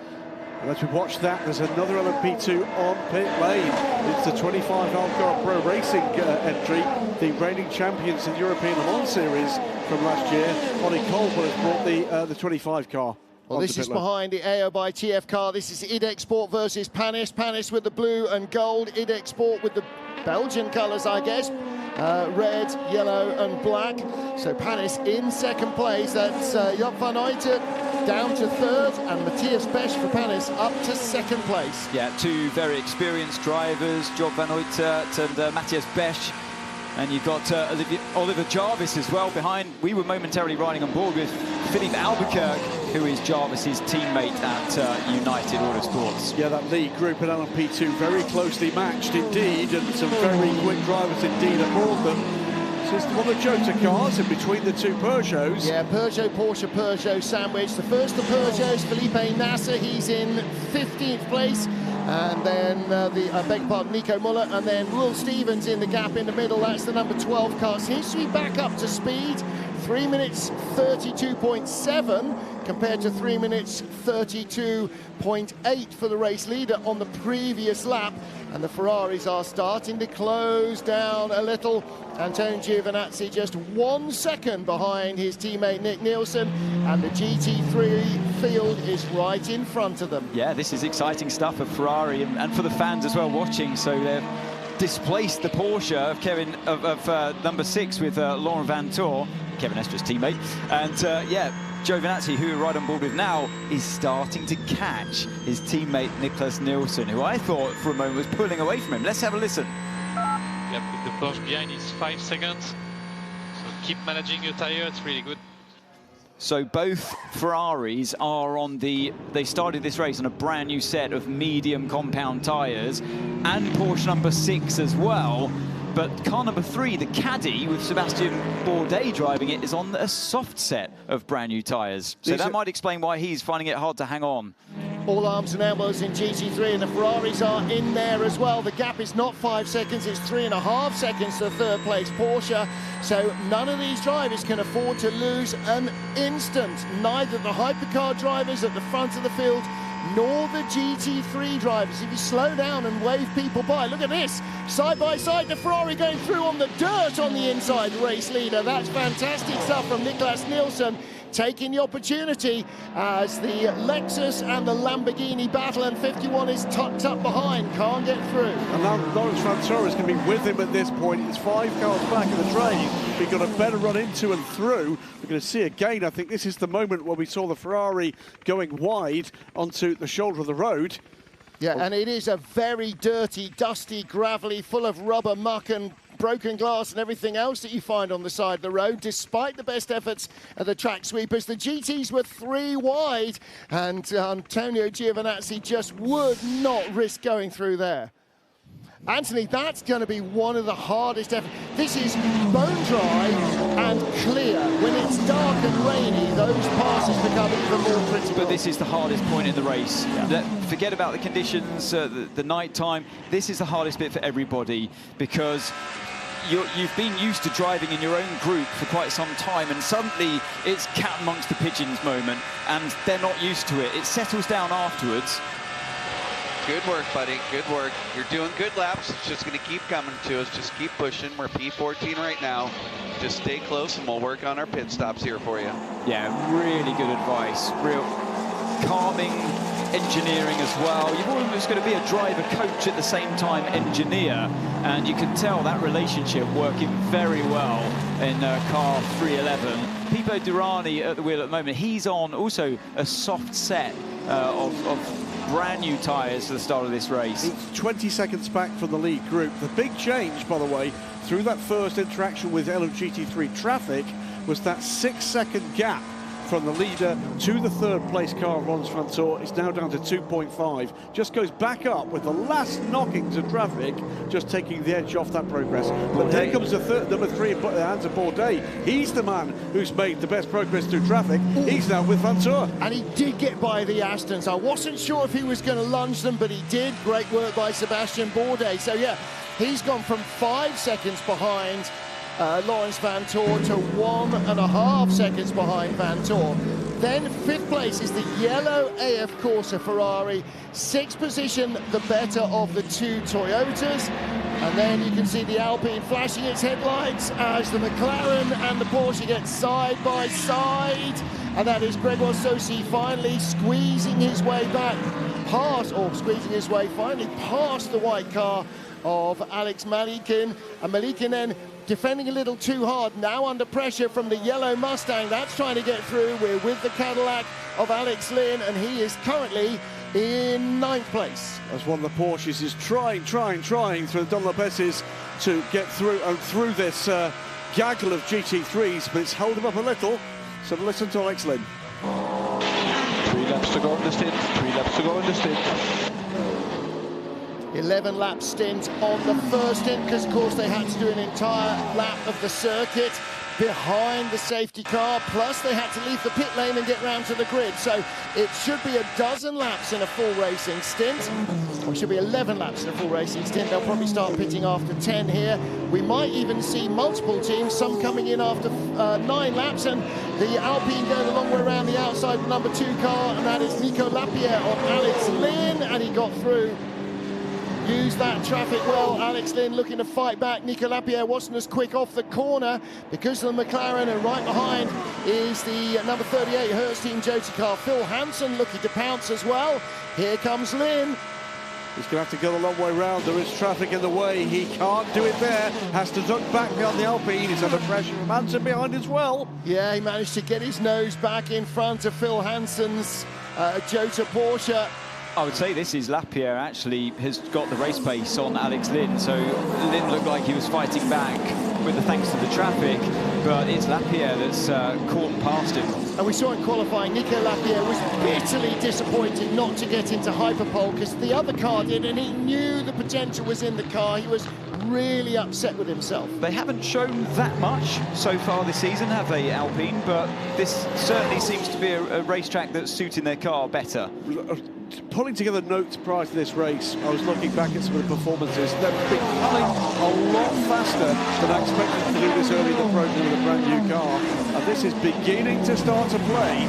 And as we watch that, there's another LMP2 on pit lane. It's the 25 Alcar Pro Racing entry, the reigning champions in the European Le Mans Series from last year. Ollie Colbert has brought the 25 car. Well, this is behind the AO by TF car. This is IDEC Sport versus Panis. Panis with the blue and gold. IDEC Sport with the Belgian colours, I guess. Red, yellow and black. So Panis in second place. That's Joop van Uyten down to third, and Matthias Besch for Panis up to second place. Yeah, two very experienced drivers, Job van Uitert and Matthias Besch. And you've got Oliver Jarvis as well behind. We were momentarily riding on board with Philippe Albuquerque, who is Jarvis's teammate at United Autosports. Yeah, that lead group at LMP2 very closely matched indeed, and some very quick drivers indeed aboard them. So it's one of the Jota cars in between the two Peugeots. Yeah, Peugeot, Porsche, Peugeot sandwich. The first of Peugeots, Felipe Nasser, he's in 15th place. And then beg pardon, Nico Muller, and then Will Stevens in the gap in the middle. That's the number 12 car. Seems to be back up to speed. 3 minutes 32.7 compared to 3 minutes 32.8 for the race leader on the previous lap. And the Ferraris are starting to close down a little. Antonio Giovinazzi just 1 second behind his teammate Nick Nielsen, and the GT3 field is right in front of them. Yeah, this is exciting stuff for Ferrari and for the fans as well watching. So they've displaced the Porsche of number 6 with Laurent Vantour, Kevin Estro's teammate, and yeah, Giovinazzi, who we're right on board with now, is starting to catch his teammate Nicholas Nielsen, who I thought for a moment was pulling away from him. Let's have a listen. Yep, with the Porsche behind is 5 seconds. So keep managing your tire, it's really good. So both Ferraris are on they started this race on a brand new set of medium compound tyres, and Porsche number 6 as well. But car number 3, the Caddy, with Sebastian Bourdais driving it, is on a soft set of brand new tyres. So that might explain why he's finding it hard to hang on. All arms and elbows in GT3, and the Ferraris are in there as well. The gap is not 5 seconds, it's 3.5 seconds to third place Porsche. So none of these drivers can afford to lose an instant. Neither the hypercar drivers at the front of the field nor the GT3 drivers. If you slow down and wave people by, look at this, side by side, the Ferrari going through on the dirt on the inside, race leader. That's fantastic stuff from Nicholas Nielsen, taking the opportunity as the Lexus and the Lamborghini battle, and 51 is tucked up behind, can't get through. And now Laurens Vanthoor is going to be with him at this point. It's 5 cars back in the train. We've got a better run into and through. We're going to see again, I think this is the moment where we saw the Ferrari going wide onto the shoulder of the road. Yeah, and it is a very dirty, dusty, gravelly, full of rubber, muck and broken glass and everything else that you find on the side of the road. Despite the best efforts of the track sweepers, the GTs were 3 wide, and Antonio Giovinazzi just would not risk going through there. Anthony, that's going to be one of the hardest efforts. This is bone dry and clear. When it's dark and rainy, those passes become even more critical. But this is the hardest point in the race. Yeah. Forget about the conditions, the night time. This is the hardest bit for everybody, because you've been used to driving in your own group for quite some time, and suddenly it's cat amongst the pigeons moment, and they're not used to it. It settles down afterwards. Good work, buddy. Good work. You're doing good laps. It's just going to keep coming to us. Just keep pushing. We're P14 right now. Just stay close, and we'll work on our pit stops here for you. Yeah, really good advice. Real calming engineering as well. You've almost got to be a driver coach at the same time engineer, and you can tell that relationship working very well in car 311. Pipo Derani at the wheel at the moment. He's on also a soft set of brand new tyres to the start of this race. It's 20 seconds back from the lead group. The big change, by the way, through that first interaction with LMGT3 traffic was that 6-second gap from the leader to the third place car of Laurens Vanthoor. It's now down to 2.5. Just goes back up with the last knockings of traffic, just taking the edge off that progress. But there comes the number 3 in the hands of Bourdais. He's the man who's made the best progress through traffic. He's now with Vanthoor. And he did get by the Astons. I wasn't sure if he was going to lunge them, but he did. Great work by Sebastian Bourdais. So yeah, he's gone from 5 seconds behind Laurens Vanthoor to 1.5 seconds behind Vanthoor. Then 5th place is the yellow AF Corsa Ferrari. 6th position, the better of the 2 Toyotas. And then you can see the Alpine flashing its headlights as the McLaren and the Porsche get side by side. And that is Gregor Sosi finally squeezing his way back past, or squeezing his way finally past the white car of Alex Malikin. And Malikin then defending a little too hard. Now under pressure from the yellow Mustang. That's trying to get through. We're with the Cadillac of Alex Lynn, and he is currently in 9th place. As one of the Porsches is trying through the Don Lopez's to get through this gaggle of GT3s, but it's held him up a little. So listen to Alex Lynn. 3 laps to go on the stint, 3 laps to go on the stint. 11 lap stint on the first stint, because of course they had to do an entire lap of the circuit behind the safety car, plus they had to leave the pit lane and get round to the grid. So it should be a dozen laps in a full racing stint, or it should be 11 laps in a full racing stint. They'll probably start pitting after 10 here. We might even see multiple teams, some coming in after 9 laps, and the Alpine going a long way around the outside with number 2 car, and that is Nico Lapierre on Alex Lynn, and he got through. Used that traffic well. Alex Lynn looking to fight back. Nico Lapierre wasn't as quick off the corner because of the McLaren, and right behind is the number 38 Hertz Team Jota car. Phil Hansen looking to pounce as well. Here comes Lynn. He's going to have to go a long way round. There is traffic in the way. He can't do it there. Has to duck back behind the Alpine. He's under pressure from Hansen behind as well. Yeah, he managed to get his nose back in front of Phil Hansen's Jota Porsche. I would say this is Lapierre actually has got the race pace on Alex Lynn, so Lynn looked like he was fighting back with the thanks to the traffic, but it's Lapierre that's caught past him. And we saw in qualifying, Nico Lapierre was bitterly disappointed not to get into Hyperpole because the other car did, and he knew the potential was in the car. He was really upset with himself. They haven't shown that much so far this season, have they, Alpine? But this certainly seems to be a racetrack that's suiting their car better. Pulling together notes prior to this race, I was looking back at some of the performances. They're becoming a lot faster than I expected to do this early in the program with a brand new car. And this is beginning to start to play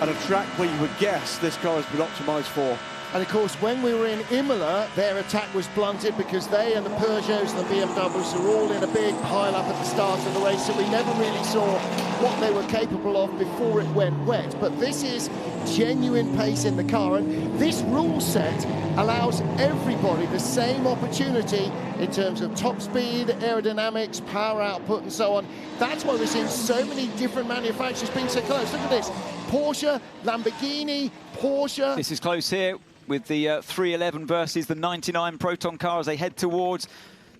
at a track where you would guess this car has been optimised for. And of course, when we were in Imola, their attack was blunted because they and the Peugeots and the BMWs were all in a big pile-up at the start of the race, so we never really saw what they were capable of before it went wet. But this is genuine pace in the car, and this rule set allows everybody the same opportunity in terms of top speed, aerodynamics, power output, and so on. That's why we're seeing so many different manufacturers being so close. Look at this. Porsche, Lamborghini, Porsche. This is close here with the 311 versus the 99 Proton car as they head towards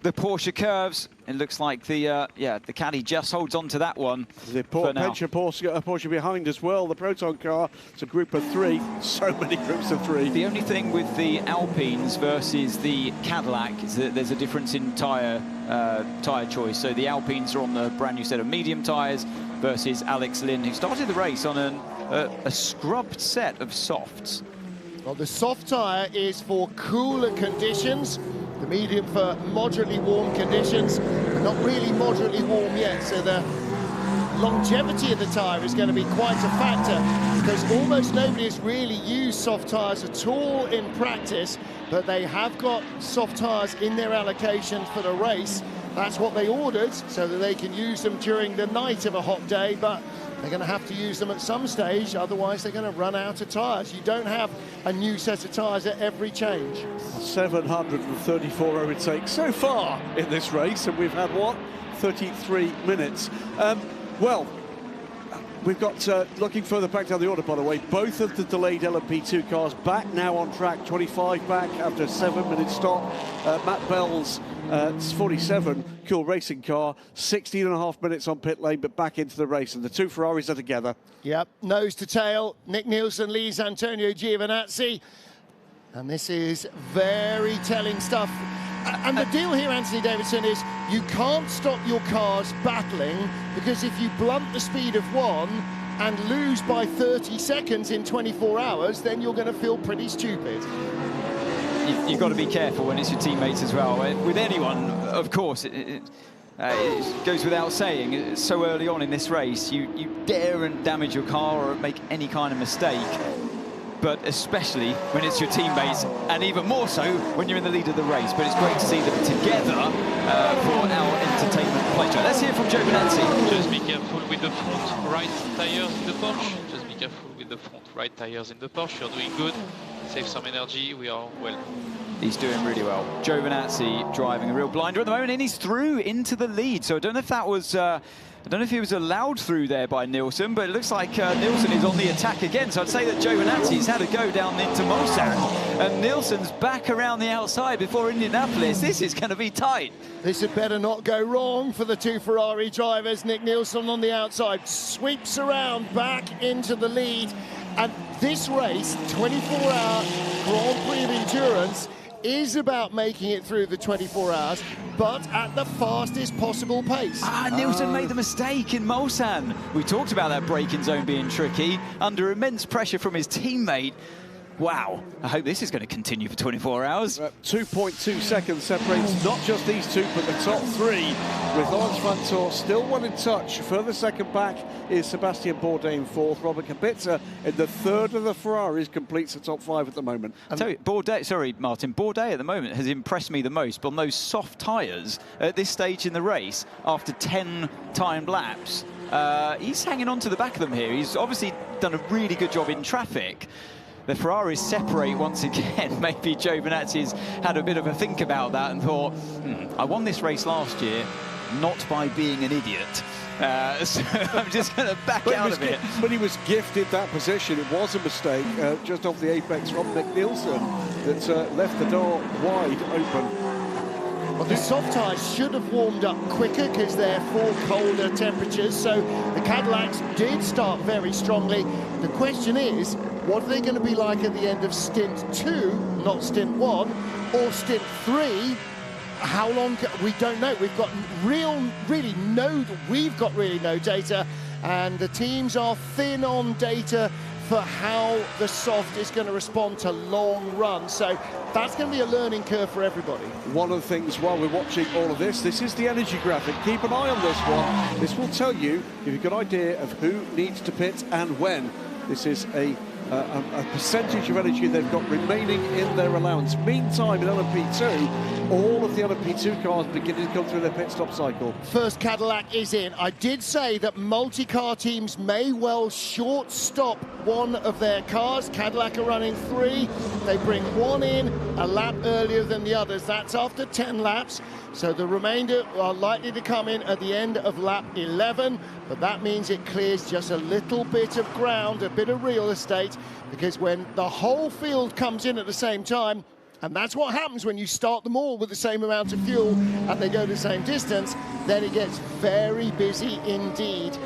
the Porsche curves. It looks like the Caddy just holds on to that one. The Porsche behind as well. The Proton car, it's a group of 3. So many groups of 3. The only thing with the Alpines versus the Cadillac is that there's a difference in tyre choice. So the Alpines are on the brand new set of medium tyres versus Alex Lynn, who started the race on a scrubbed set of softs. Well, the soft tyre is for cooler conditions, the medium for moderately warm conditions, but not really moderately warm yet, so the longevity of the tyre is going to be quite a factor, because almost nobody has really used soft tyres at all in practice, but they have got soft tyres in their allocation for the race. That's what they ordered, so that they can use them during the night of a hot day, but they're going to have to use them at some stage, otherwise they're going to run out of tyres. You don't have a new set of tyres at every change. 734 overtakes so far in this race, and we've had, what, 33 minutes. Well, we've got, looking further back down the order, by the way, both of the delayed LMP2 cars back now on track, 25 back after a 7-minute stop. Matt Bell's 47 Cool Racing car, 16.5 minutes on pit lane, but back into the race, and the 2 Ferraris are together. Yep, nose to tail, Nick Nielsen leads Antonio Giovinazzi, and this is very telling stuff. And the deal here, Anthony Davidson, is you can't stop your cars battling, because if you blunt the speed of one and lose by 30 seconds in 24 hours, then you're going to feel pretty stupid. You've got to be careful when it's your teammates as well. With anyone, of course, it goes without saying, so early on in this race, you dare and damage your car or make any kind of mistake. But especially when it's your teammates, and even more so when you're in the lead of the race. But it's great to see them together for our entertainment pleasure. Let's hear from Giovinazzi. Just be careful with the front right tires in the Porsche. Just be careful with the front right tires in the Porsche. You're doing good. save some energy. We are well. He's doing really well. Giovinazzi driving a real blinder at the moment, and he's through into the lead. So I don't know if that was, I don't know if he was allowed through there by Nielsen, but it looks like Nielsen is on the attack again. So I'd say that Giovinazzi's had a go down into Mulsanne, and Nielsen's back around the outside before Indianapolis. This is going to be tight. This had better not go wrong for the two Ferrari drivers. Nick Nielsen on the outside sweeps around back into the lead. And this race, 24-hour Grand Prix of Endurance, is about making it through the 24 hours, but at the fastest possible pace. Nielsen made the mistake in Mulsanne. We talked about that braking zone being tricky, under immense pressure from his teammate. Wow, I hope this is going to continue for 24 hours. 2.2 seconds separates not just these two, but the top three, with Lance Vanthoor still well in touch. Further second back is Sebastian Bourdais in fourth. Robert Kubica in the third of the Ferraris completes the top five at the moment. I tell you, Martin, Bourdais at the moment has impressed me the most on those soft tyres at this stage in the race after 10 timed laps. He's hanging on to the back of them here. He's obviously done a really good job in traffic. The Ferraris separate once again. Maybe Giovinazzi's had a bit of a think about that and thought, I won this race last year, not by being an idiot. So I'm just going to back out of it. But he was gifted that position. It was a mistake, just off the apex from Nick Nielsen, that left the door wide open. Well, the soft tyres should have warmed up quicker because they're for colder temperatures, so the Cadillacs did start very strongly. The question is, what are they going to be like at the end of stint 2, not stint 1, or stint 3? How long? We don't know. We've got really no data, and the teams are thin on data for how the soft is going to respond to long runs. So that's going to be a learning curve for everybody. One of the things while we're watching all of this is the energy graphic. Keep an eye on this one. This will tell you, give you a good idea of who needs to pit and when. This is a percentage of energy they've got remaining in their allowance. Meantime, in LMP2, all of the LMP2 cars beginning to come through their pit stop cycle. First Cadillac is in. I did say that multi-car teams may well short stop one of their cars. Cadillac are running 3. They bring one in a lap earlier than the others. That's after 10 laps. So the remainder are likely to come in at the end of lap 11, but that means it clears just a little bit of ground, a bit of real estate, because when the whole field comes in at the same time, and that's what happens when you start them all with the same amount of fuel and they go the same distance, then it gets very busy indeed.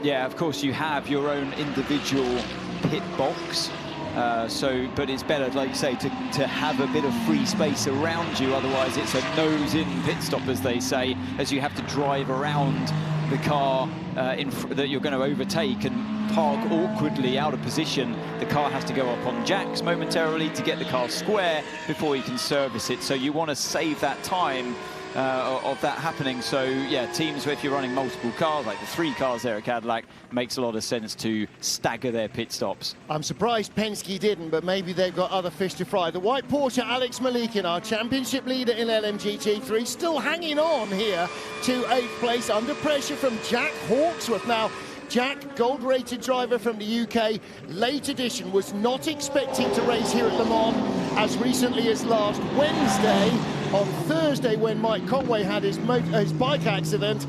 Yeah, of course, you have your own individual pit box. But it's better, like you say, to have a bit of free space around you. Otherwise, it's a nose-in pit stop, as they say, as you have to drive around the car that you're going to overtake and park awkwardly out of position. The car has to go up on jacks momentarily to get the car square before you can service it. So you want to save that time of that happening. So yeah, teams, if you're running multiple cars, like the 3 cars there at Cadillac, makes a lot of sense to stagger their pit stops. I'm surprised Penske didn't, but maybe they've got other fish to fry. The white Porsche, Alex Malikin, our championship leader in LMGT3, still hanging on here to 8th place under pressure from Jack Hawksworth. Now, Jack, gold-rated driver from the UK, late edition, was not expecting to race here at Le Mans as recently as last Wednesday. On Thursday, when Mike Conway had his bike accident,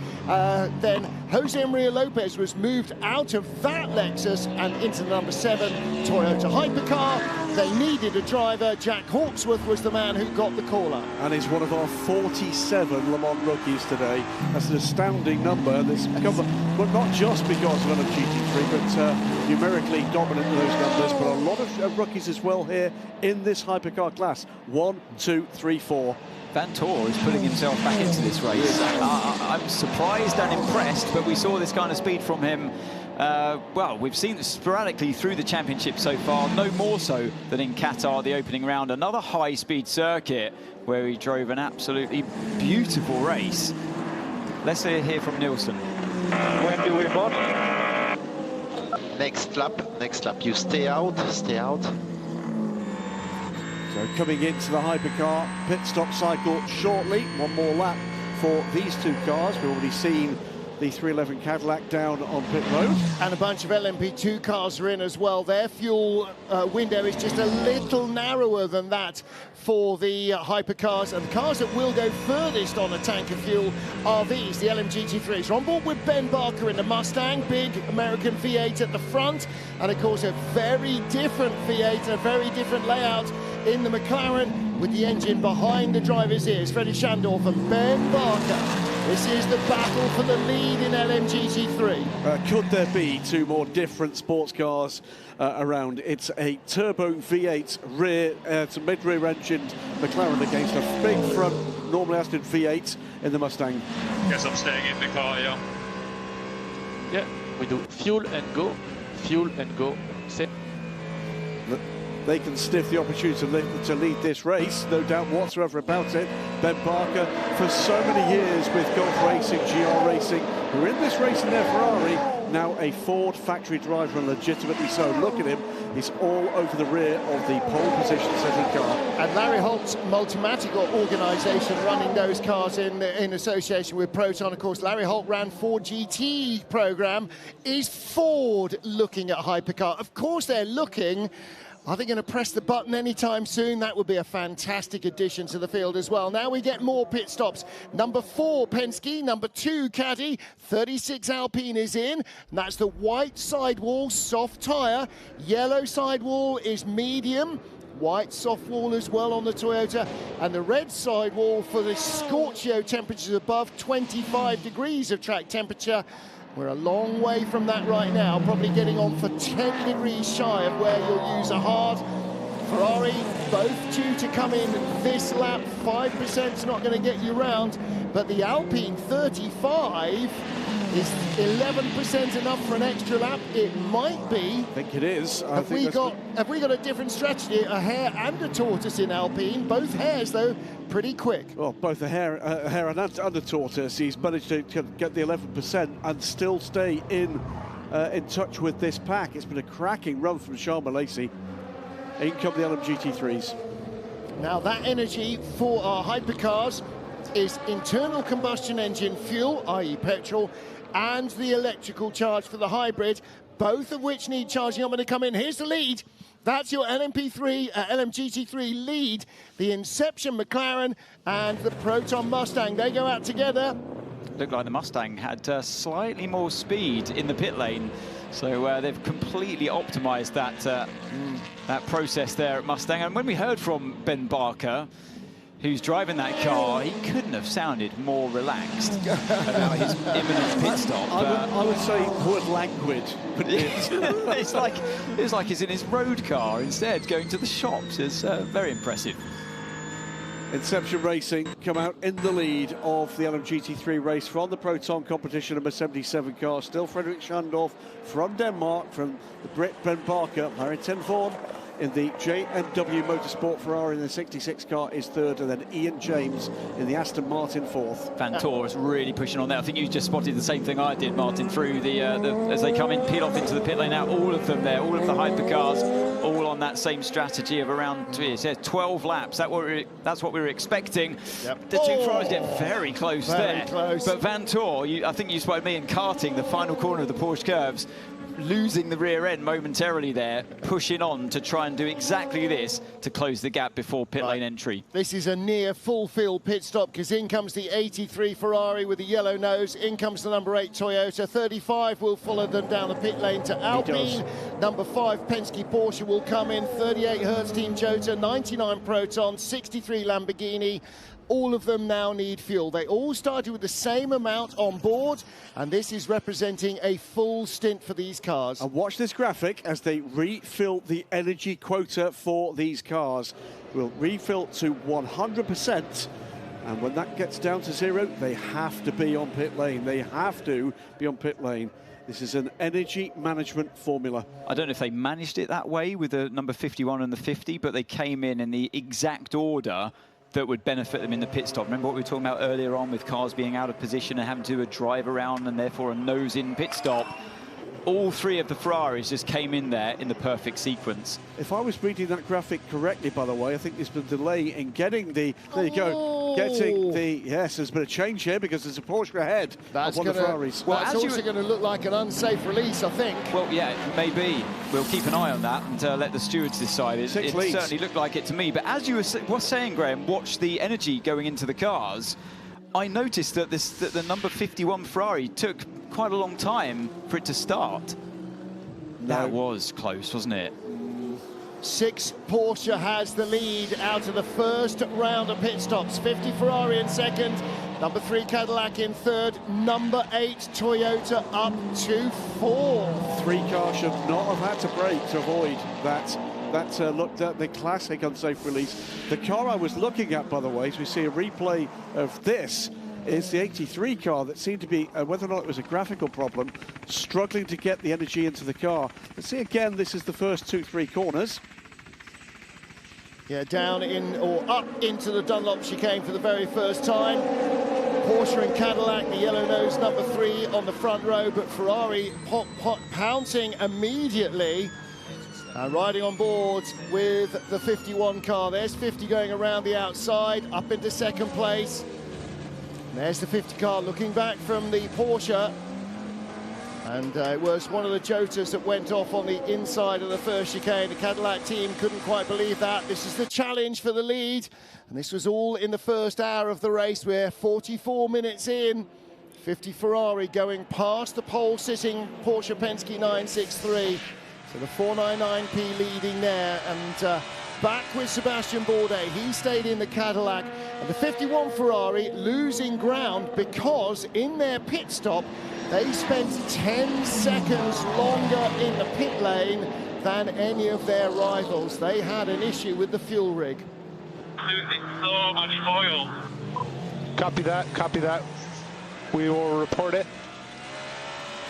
then Jose Maria Lopez was moved out of that Lexus and into the number 7 Toyota Hypercar. They needed a driver. Jack Hawksworth was the man who got the call-up. And he's one of our 47 Le Mans rookies today. That's an astounding number. That's come, but not just because of LMGT3, but numerically dominant in those numbers, but a lot of rookies as well here in this hypercar class. 1, 2, 3, 4. Vanthoor is putting himself back into this race. I'm surprised and impressed, but we saw this kind of speed from him. Well, we've seen it sporadically through the championship so far, no more so than in Qatar, the opening round. Another high-speed circuit where he drove an absolutely beautiful race. Let's hear from Nielsen. When do we report? Next lap, you stay out. So coming into the hypercar pit stop cycle shortly. One more lap for these 2 cars. We've already seen the 311 Cadillac down on pit road. And a bunch of LMP2 cars are in as well. Their fuel window is just a little narrower than that for the hypercars, and the cars that will go furthest on a tank of fuel are these, the LMGT3s. We're on board with Ben Barker in the Mustang, big American V8 at the front, and of course a very different V8, a very different layout in the McLaren with the engine behind the driver's ears. Freddie Schandorf and Ben Barker. This is the battle for the lead in LMGT3. Could there be two more different sports cars around? It's a turbo V8 rear to mid-rear engined McLaren against a big front normally Aston V8 in the Mustang. Guess I'm staying in the car, yeah. Yeah, we do fuel and go, set. They can sniff the opportunity to lead this race, no doubt whatsoever about it. Ben Barker, for so many years with Gulf Racing, GR Racing, who are in this race in their Ferrari, now a Ford factory driver, and legitimately so. Look at him, he's all over the rear of the pole position setting car. And Larry Holt's Multimatic organisation running those cars in association with Proton. Of course, Larry Holt ran Ford GT programme. Is Ford looking at hypercar? Of course they're looking. Are they going to press the button anytime soon? That would be a fantastic addition to the field as well. Now we get more pit stops. Number 4, Penske. Number 2, Caddy. 36 Alpine is in. And that's the white sidewall, soft tyre. Yellow sidewall is medium. White soft wall as well on the Toyota. And the red sidewall for the Scorchio, temperatures above 25 degrees of track temperature. We're a long way from that right now, probably getting on for 10 degrees shy of where you'll use a hard. Ferrari, both due to come in this lap. 5% is not going to get you round, but the Alpine 35 is 11% enough for an extra lap. It might be. I think it is. Have we got a different strategy? A hare and a tortoise in Alpine. Both hares, though, pretty quick. Well, both a hare and a tortoise. He's managed to get the 11% and still stay in touch with this pack. It's been a cracking run from Charles Mallacy. In come the LMGT3s. Now that energy for our hypercars is internal combustion engine fuel, i.e. petrol, and the electrical charge for the hybrid, both of which need charging up when they come in. Here's the lead. That's your LMGT3 lead. The Inception McLaren and the Proton Mustang, they go out together. Looked like the Mustang had slightly more speed in the pit lane, so they've completely optimised that process there at Mustang. And when we heard from Ben Barker, who's driving that car, he couldn't have sounded more relaxed about his imminent pit stop. I would say the word languid. It's like he's in his road car instead, going to the shops. It's very impressive. Inception Racing come out in the lead of the LMGT3 race from the Proton competition number 77 car. Still Frederick Schandorf from Denmark, from the Brit Ben Barker. Larry Tenford in the JMW Motorsport Ferrari in the 66 car is third, and then Ian James in the Aston Martin fourth. Vanthoor is really pushing on there. I think you just spotted the same thing I did, Martin, through the as they come in, peel off into the pit lane now. All of them there, all of the hypercars, all on that same strategy of around 12 laps. That's what we were expecting. Yep. The two Ferraris get very close there. Close. But Vanthoor, I think you spotted me in karting, the final corner of the Porsche curves, losing the rear end momentarily there, pushing on to try and do exactly this to close the gap before pit lane entry. This is a near full field pit stop, because in comes the 83 Ferrari with the yellow nose, in comes the number 8 Toyota, 35 will follow them down the pit lane to Alpine, number 5 Penske Porsche will come in, 38 Hertz Team Jota, 99 Proton, 63 Lamborghini. All of them now need fuel. They all started with the same amount on board, and this is representing a full stint for these cars. And watch this graphic as they refill the energy quota for these cars. Will refill to 100%, and when that gets down to 0, they have to be on pit lane. They have to be on pit lane. This is an energy management formula. I don't know if they managed it that way with the number 51 and the 50, but they came in the exact order that would benefit them in the pit stop. Remember what we were talking about earlier on with cars being out of position and having to do a drive around and therefore a nose-in pit stop? all three of the Ferraris just came in there in the perfect sequence. If I was reading that graphic correctly, by the way, I think there's been a delay in getting the... There you go. Getting the... Yes, there's been a change here because there's a Porsche ahead of one of the Ferraris. Well, that's also going to look like an unsafe release, I think. Well, yeah, maybe. We'll keep an eye on that and let the stewards decide. It certainly looked like it to me. But as you were saying, Graham, watch the energy going into the cars. I noticed that the number 51 Ferrari took quite a long time for it to start. No. That was close, wasn't it? 6 Porsche has the lead out of the first round of pit stops. 50 Ferrari in second, number 3 Cadillac in third, number 8 Toyota up to 4th. 3 cars should not have had to brake to avoid that. That looked at the classic unsafe release. The car I was looking at, by the way, as we see a replay of this, is the 83 car that seemed to be, whether or not it was a graphical problem, struggling to get the energy into the car. Let's see again, this is the first 2-3 corners. Yeah, down in or up into the Dunlop chicane for the very first time. Porsche and Cadillac, the yellow nose number 3 on the front row, but Ferrari pouncing immediately. Riding on board with the 51 car. There's 50 going around the outside, up into second place. There's the 50 car looking back from the Porsche. And it was one of the Jotas that went off on the inside of the first chicane. The Cadillac team couldn't quite believe that. This is the challenge for the lead. And this was all in the first hour of the race. We're 44 minutes in. 50 Ferrari going past the pole-sitting Porsche Penske 963. So the 499P leading there, and back with Sebastian Bourdais. He stayed in the Cadillac, and the 51 Ferrari losing ground because in their pit stop, they spent 10 seconds longer in the pit lane than any of their rivals. They had an issue with the fuel rig. Losing so much oil. Copy that, copy that. We will report it.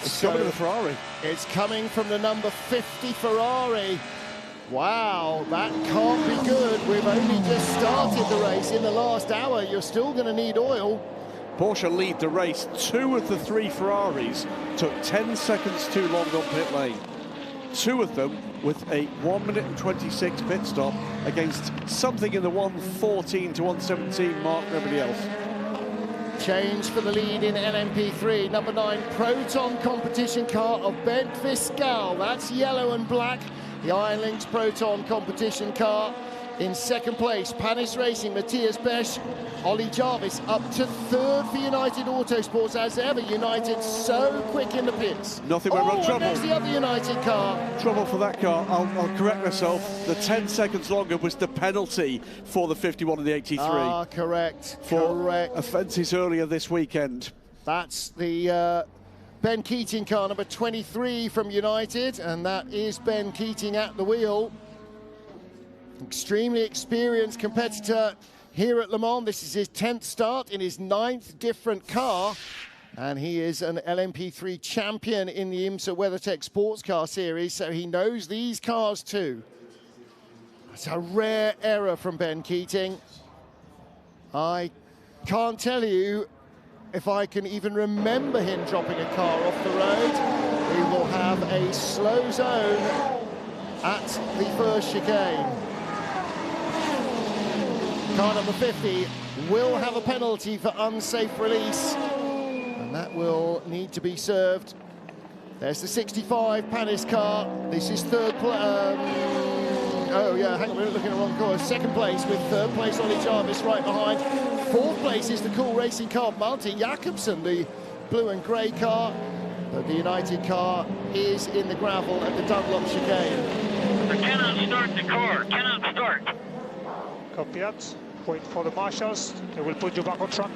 It's coming to the Ferrari. It's coming from the number 50 Ferrari. Wow, that can't be good. We've only just started the race. In the last hour, you're still going to need oil. Porsche lead the race. 2 of the 3 Ferraris took 10 seconds too long on pit lane. 2 of them with a 1 minute and 26 pit stop against something in the 1:14 to 1:17 mark, nobody else. Change for the lead in LMP3. Number 9 Proton competition car of Bent Fiscal. That's yellow and black. The Iron Lynx Proton competition car. In second place, Panis Racing, Matthias Besch, Ollie Jarvis up to 3rd for United Autosports as ever. United so quick in the pits. Nothing went wrong. Trouble. There's the other United car. Trouble for that car. I'll correct myself. The 10 seconds longer was the penalty for the 51 and the 83. Ah, correct. For offences earlier this weekend. That's the Ben Keating car, number 23 from United, and that is Ben Keating at the wheel. Extremely experienced competitor here at Le Mans. This is his 10th start in his 9th different car, and he is an LMP3 champion in the IMSA WeatherTech Sports Car Series, so he knows these cars too. It's a rare error from Ben Keating. I can't tell you if I can even remember him dropping a car off the road. We will have a slow zone at the first chicane. Car number 50 will have a penalty for unsafe release, and that will need to be served. There's the 65 Panis car. This is third place. Oh yeah, hang on, we're looking at the wrong course. Second place with third place Ollie Jarvis right behind. Fourth place is the cool racing car Martin Jakobsen, the blue and grey car. But the United car is in the gravel at the Dunlop chicane. I cannot start the car, cannot start. Copy that. Wait for the marshals. They will put you back on track.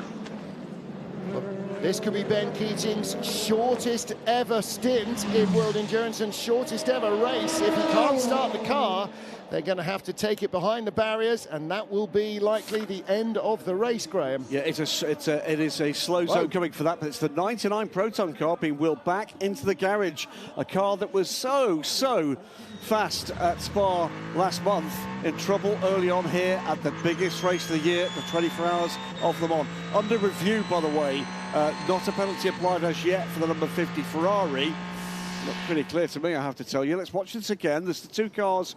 This could be Ben Keating's shortest ever stint in World Endurance and shortest ever race. If he can't start the car, they're going to have to take it behind the barriers, and that will be likely the end of the race, Graham. Yeah, it is a slow zone coming for that, but it's the 99 Proton car being wheeled back into the garage. A car that was so fast at Spa last month, in trouble early on here at the biggest race of the year, the 24 Hours of Le Mans. Under review, by the way, not a penalty applied as yet for the number 50 Ferrari. Looked pretty clear to me, I have to tell you. Let's watch this again. There's the two cars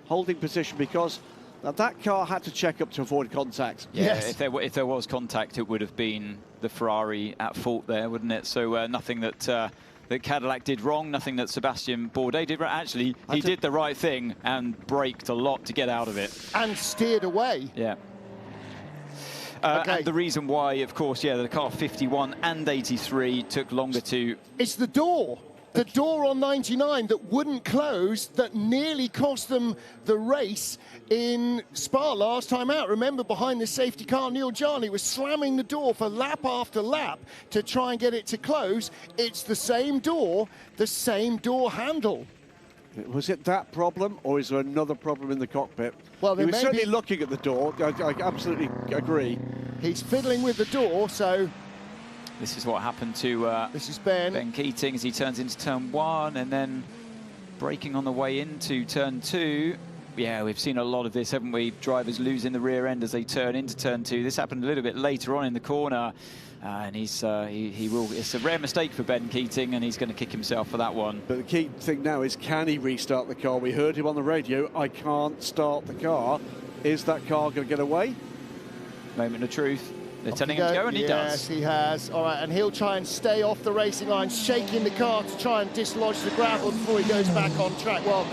holding position because that car had to check up to avoid contact. Yeah, Yes. if there was contact, it would have been the Ferrari at fault there, wouldn't it? So nothing that that Cadillac did wrong, nothing that Sebastian Bourdais did wrong. Actually, he did the right thing and braked a lot to get out of it. And steered away. Yeah. Okay. And the reason why, of course, yeah, the car 51 and 83 took longer to... It's the door. The door on 99 that wouldn't close, that nearly cost them the race in Spa last time out. Remember, behind the safety car, Neil Jarney was slamming the door for lap after lap to try and get it to close. It's the same door handle. Was it that problem, or is there another problem in the cockpit? Well, he was certainly looking at the door. I absolutely agree. He's fiddling with the door, so... This is what happened to this is Ben Keating as he turns into turn 1 and then braking on the way into turn 2. Yeah, we've seen a lot of this, haven't we? Drivers losing the rear end as they turn into turn 2. This happened a little bit later on in the corner, and he will. It's a rare mistake for Ben Keating, and he's going to kick himself for that one. But the key thing now is, can he restart the car? We heard him on the radio. I can't start the car. Is that car going to get away? Moment of truth. They're telling him to go, and he does. Yes, he has. All right, and he'll try and stay off the racing line, shaking the car to try and dislodge the gravel before he goes back on track. Well,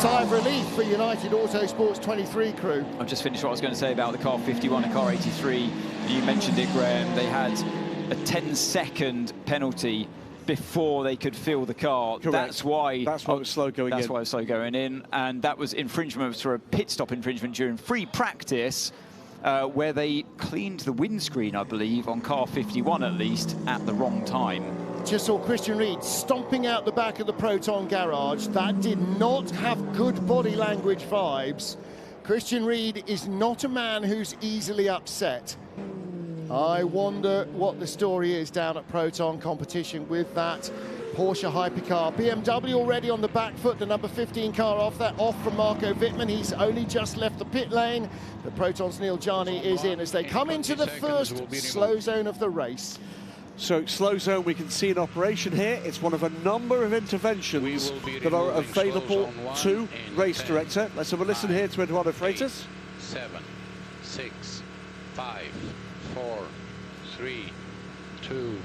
sigh of relief for United Autosports 23 crew. I've just finished what I was going to say about the car 51 and car 83. You mentioned it, Graham. They had a 10-second penalty before they could fill the car. Correct. That's why it was slow going in. That's why it was slow going in, and that was infringement for a pit stop infringement during free practice. Where they cleaned the windscreen, I believe, on car 51 at least, at the wrong time. Just saw Christian Reed stomping out the back of the Proton garage. That did not have good body language vibes. Christian Reed is not a man who's easily upset. I wonder what the story is down at Proton competition with that Porsche hypercar. BMW already on the back foot, the number 15 car off from Marco Wittmann. He's only just left the pit lane. The Proton's Neil Jarney is in as they come into the first slow zone of the race. So slow zone we can see in operation here. It's one of a number of interventions that are available to race director. Let's have a listen here to Eduardo Freitas. 7, 6, 5, 4, 3, 2,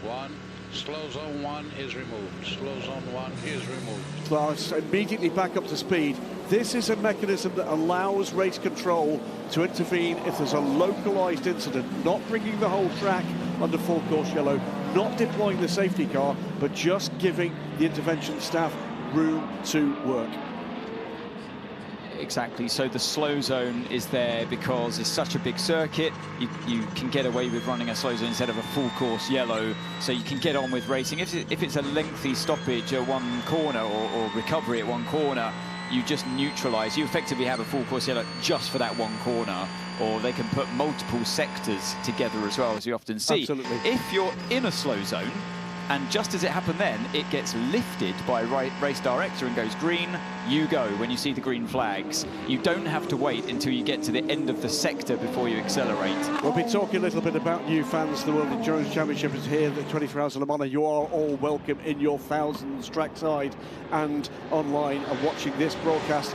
1. Slow zone 1 is removed. Slow zone 1 is removed. Lars, immediately back up to speed. This is a mechanism that allows race control to intervene if there's a localized incident, not bringing the whole track under full course yellow, not deploying the safety car, but just giving the intervention staff room to work. Exactly, so the slow zone is there because it's such a big circuit. You can get away with running a slow zone instead of a full course yellow, so you can get on with racing. If it's a lengthy stoppage at one corner or recovery at one corner, you just neutralize. You effectively have a full course yellow just for that one corner, or they can put multiple sectors together as well, as you often see. Absolutely. If you're in a slow zone, and just as it happened then, it gets lifted by race director and goes green, you go when you see the green flags. You don't have to wait until you get to the end of the sector before you accelerate. We'll be talking a little bit about new fans. The World Endurance Championship is here, the 24 Hours of Le Mans. You are all welcome in your thousands trackside and online and watching this broadcast.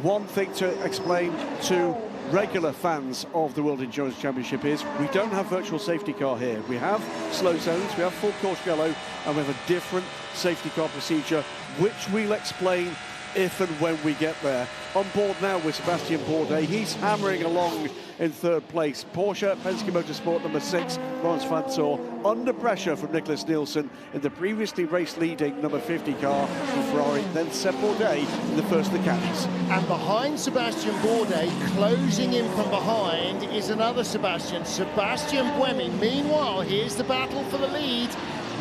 One thing to explain to regular fans of the World Endurance Championship is we don't have virtual safety car here. We have slow zones, we have full course yellow, and we have a different safety car procedure, which we'll explain if and when we get there. On board now with Sebastian Bourdais. He's hammering along in third place. Porsche, Penske Motorsport number 6, Laurens Vanthoor, under pressure from Nicholas Nielsen in the previously race-leading number 50 car from Ferrari, then Seb Bourdais in the first of the caddies. And behind Sebastian Bourdais, closing in from behind, is another Sebastian Buemi. Meanwhile, here's the battle for the lead.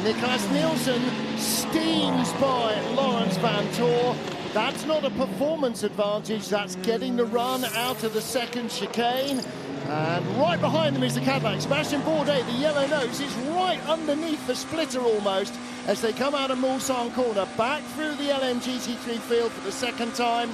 Nicholas Nielsen steams by Laurens Vanthoor. That's not a performance advantage, that's getting the run out of the second chicane. And right behind them is the Cadillac. Sebastian Bourdais, the yellow nose, is right underneath the splitter almost as they come out of Mulsanne corner, back through the LMGT3 field for the second time.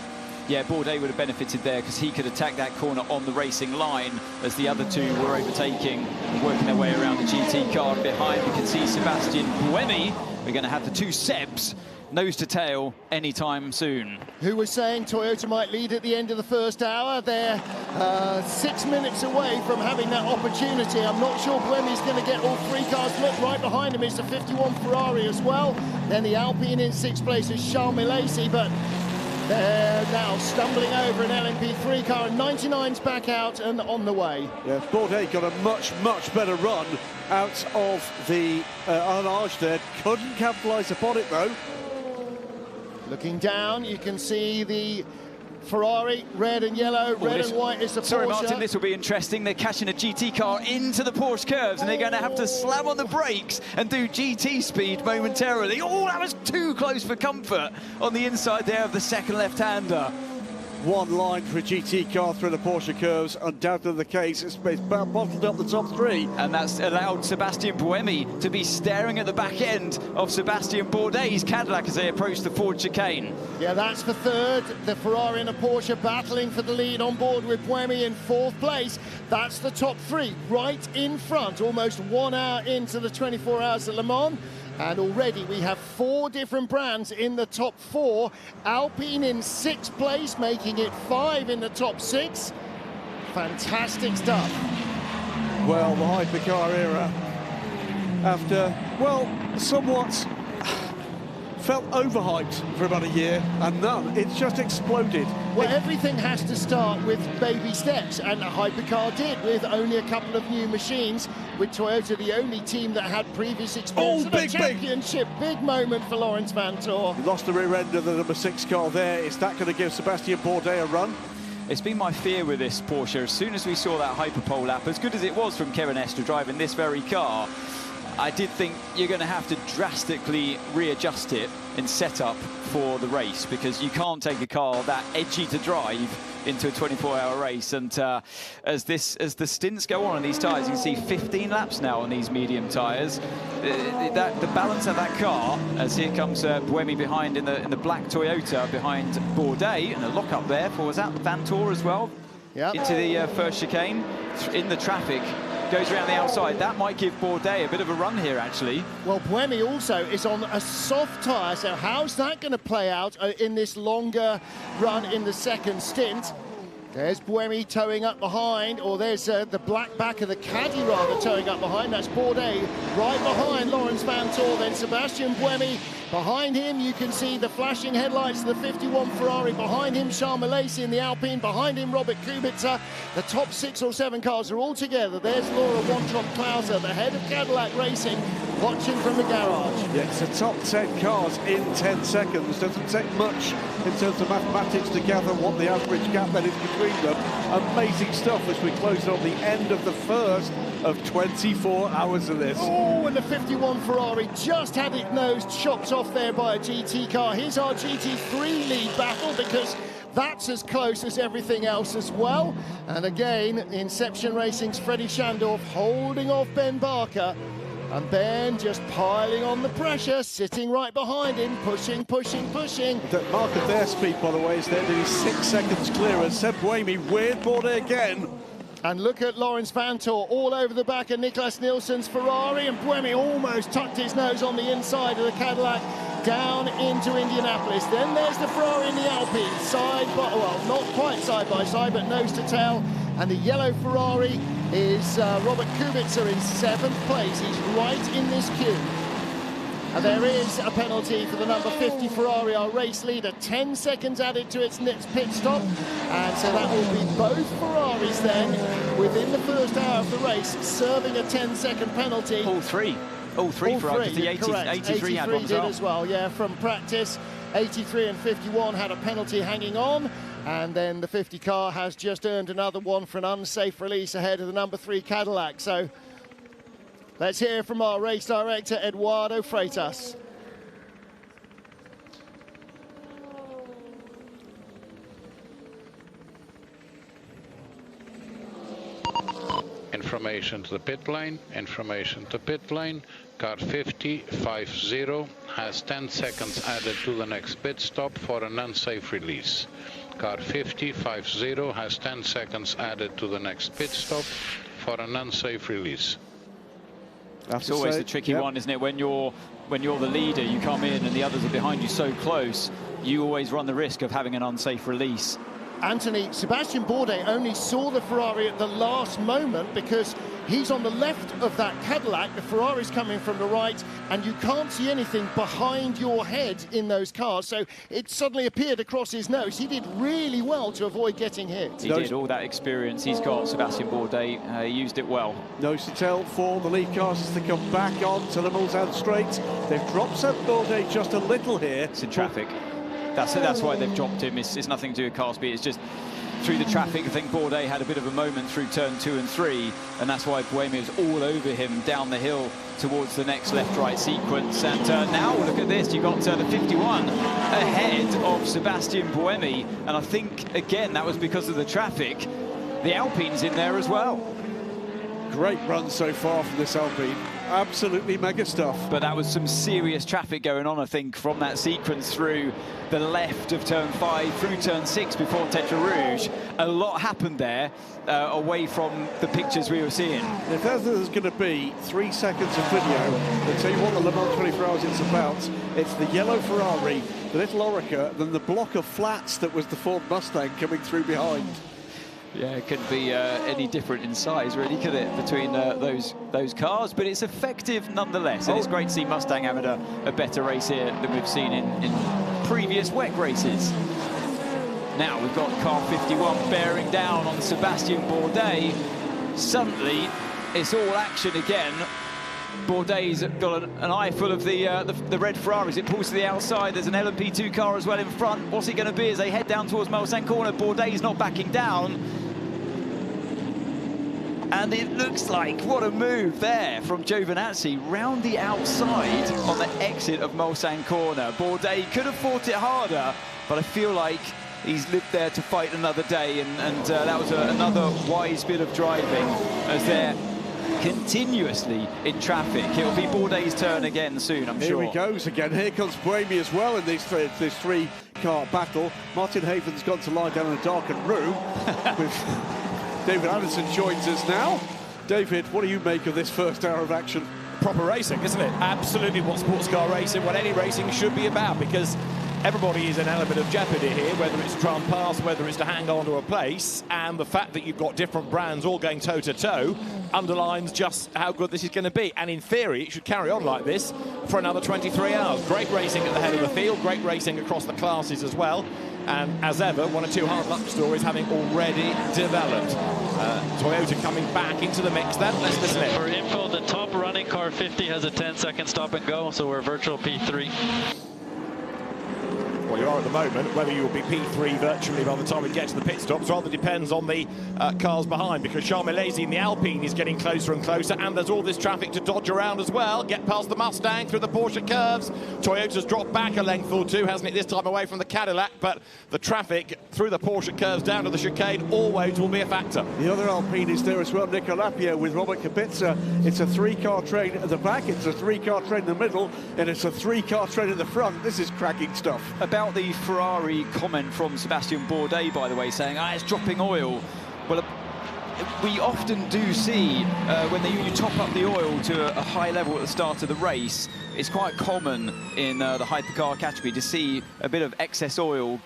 Yeah, Bourdais would have benefited there because he could attack that corner on the racing line as the other two were overtaking and working their way around the GT car. And behind we can see Sebastian Buemi. We're going to have the two Sebs nose to tail anytime soon. Who was saying Toyota might lead at the end of the first hour? They're 6 minutes away from having that opportunity. I'm not sure Buemi's going to get all three cars. Look, right behind him is the 51 Ferrari as well. Then the Alpine in 6th place is Charles Milesi, but they're now stumbling over an LMP3 car, and 99's back out and on the way. Yeah, Bourdais got a much, much better run out of the Arnage there. Couldn't capitalise upon it, though. Looking down, you can see the Ferrari, red and yellow, red and white is the Porsche. Sorry, Martin, this will be interesting. They're catching a GT car into the Porsche curves, and they're going to have to slam on the brakes and do GT speed momentarily. Oh, that was too close for comfort on the inside there of the second left-hander. One line for a GT car through the Porsche curves, undoubtedly the case. It's bottled up the top three. And that's allowed Sébastien Buemi to be staring at the back end of Sébastien Bourdais' Cadillac as they approach the Ford chicane. Yeah, that's for third. The Ferrari and the Porsche battling for the lead on board with Buemi in 4th place. That's the top three right in front, almost 1 hour into the 24 hours at Le Mans. And already we have 4 different brands in the top 4. Alpine in 6th place, making it 5 in the top 6. Fantastic stuff. Well, the hypercar era, after, well, somewhat felt overhyped for about a year, and none, it's just exploded. Well, everything has to start with baby steps, and the hypercar did, with only a couple of new machines, with Toyota the only team that had previous experience of a championship. Big moment for Laurens Vanthoor. He lost the rear end of the number 6 car there. Is that going to give Sébastien Bourdais a run? It's been my fear with this Porsche. As soon as we saw that hyperpole lap, as good as it was from Kevin Estre driving this very car, I did think you're going to have to drastically readjust it in setup for the race, because you can't take a car that edgy to drive into a 24-hour race. And as the stints go on these tyres, you can see 15 laps now on these medium tyres. The balance of that car, as here comes Buemi behind in the black Toyota behind Bourdais, and a lock up there for, was that Vanthoor as well? Yep. Into the first chicane in the traffic. Goes around the outside. That might give Bourdais a bit of a run here, actually. Well, Buemi also is on a soft tyre, so how's that going to play out in this longer run in the second stint? There's Buemi towing up behind, or there's the black back of the Caddy rather towing up behind. That's Bourdais right behind Laurens Vanthoor, then Sébastien Buemi. Behind him, you can see the flashing headlights of the 51 Ferrari. Behind him, Charles Milesi in the Alpine. Behind him, Robert Kubica. The top 6 or 7 cars are all together. There's Laura Wontrop-Clauser, the head of Cadillac Racing, watching from the garage. Yeah, it's the top 10 cars in 10 seconds. Doesn't take much in terms of mathematics to gather what the average gap that is between them. Amazing stuff as we close on the end of the first of 24 hours of this. Oh, and the 51 Ferrari just had its nose chopped off there by a GT car. Here's our GT3 lead battle, because that's as close as everything else as well. And again, Inception Racing's Freddie Schandorf holding off Ben Barker. And Ben just piling on the pressure, sitting right behind him, pushing, pushing, pushing. The mark of their speed, by the way, is there nearly 6 seconds clearer. Seb Buemi, weird Bourdais again. And look at Laurens Vanthoor all over the back of Niklas Nielsen's Ferrari, and Buemi almost tucked his nose on the inside of the Cadillac down into Indianapolis. Then there's the Ferrari in the Alpine, side by, well, not quite side by side, but nose to tail. And the yellow Ferrari is Robert Kubica in 7th place. He's right in this queue. And there is a penalty for the number 50 Ferrari, our race leader. 10 seconds added to its next pit stop. And so that will be both Ferraris then, within the first hour of the race, serving a 10-second penalty. All three Ferraris. The 83 had one as well. Yeah, from practice. 83 and 51 had a penalty hanging on. And then the 50 car has just earned another one for an unsafe release ahead of the number 3 Cadillac. So let's hear from our race director, Eduardo Freitas. Information to the pit lane, information to pit lane. Car 50-50 has 10 seconds added to the next pit stop for an unsafe release. Car 50-50 has 10 seconds added to the next pit stop for an unsafe release. It's always the tricky one, isn't it? When you're when you're the leader, you come in and the others are behind you so close, you always run the risk of having an unsafe release. Anthony, Sebastian Bourdais only saw the Ferrari at the last moment because he's on the left of that Cadillac, the Ferrari's coming from the right, and you can't see anything behind your head in those cars, so it suddenly appeared across his nose. He did really well to avoid getting hit. He did. All that experience he's got, Sebastian Bourdais, he used it well. Nose to tail for the lead cars as they come back onto the Mulsanne straight. They've dropped Bourdais just a little here. It's in traffic. That's why they've dropped him. It's nothing to do with car speed. It's just through the traffic. I think Bourdais had a bit of a moment through turn 2 and 3, and that's why Buemi was all over him down the hill towards the next left-right sequence. And now look at this. You've got the 51 ahead of Sebastian Buemi, and I think again that was because of the traffic. The Alpine's in there as well. Great run so far from this Alpine. Absolutely mega stuff. But that was some serious traffic going on, I think, from that sequence through the left of turn 5 through turn 6 before Tetra Rouge. A lot happened there away from the pictures we were seeing. If there's going to be 3 seconds of video, I'll tell you what the Le Mans 24 Hours it's about. It's the yellow Ferrari, the little Oreca, then the block of flats that was the Ford Mustang coming through behind. Yeah, it couldn't be any different in size, really, could it, between those cars? But it's effective nonetheless, and it's great to see Mustang having a better race here than we've seen in previous WEC races. Now we've got car 51 bearing down on Sebastian Bourdais. Suddenly, it's all action again. Bourdais got an eye full of the red Ferraris. It pulls to the outside. There's an LMP2 car as well in front. What's it going to be as they head down towards Mulsanne corner? Bourdais not backing down. And it looks like, what a move there from Giovinazzi, round the outside on the exit of Mulsanne corner. Bourdais could have fought it harder, but I feel like he's lived there to fight another day, and that was another wise bit of driving as they're continuously in traffic. It'll be Bourdais' turn again soon, I'm sure. Here he goes again. Here comes Buemi as well in this three-car battle. Martin Haven's gone to lie down in a darkened room. With David Anderson joins us now. David, what do you make of this first hour of action? Proper racing, isn't it? Absolutely what sports car racing, what any racing should be about, because everybody is an element of jeopardy here, whether it's to try and pass, whether it's to hang on to a place, and the fact that you've got different brands all going toe-to-toe underlines just how good this is going to be. And in theory, it should carry on like this for another 23 hours. Great racing at the head of the field, great racing across the classes as well. And as ever, 1 or 2 hard luck stories having already developed. Toyota coming back into the mix then. Let's listen in. For info, the top running car 50 has a 10-second stop and go, so we're virtual P3. Well, you are at the moment. Whether you will be P3 virtually by the time we get to the pit stops rather depends on the cars behind, because Charles Milesi in the Alpine is getting closer and closer, and there's all this traffic to dodge around as well. Get past the Mustang through the Porsche curves. Toyota's dropped back a length or two, hasn't it, this time away from the Cadillac, but the traffic through the Porsche curves down to the chicane always will be a factor. The other Alpine is there as well, Nico Lapierre with Robert Kubica. It's a 3-car train at the back, it's a 3-car train in the middle, and it's a 3-car train at the front. This is cracking stuff. About the Ferrari comment from Sebastian Bourdais, by the way, saying, it's dropping oil. Well, we often do see when you top up the oil to a high level at the start of the race, it's quite common in the hypercar category to see a bit of excess oil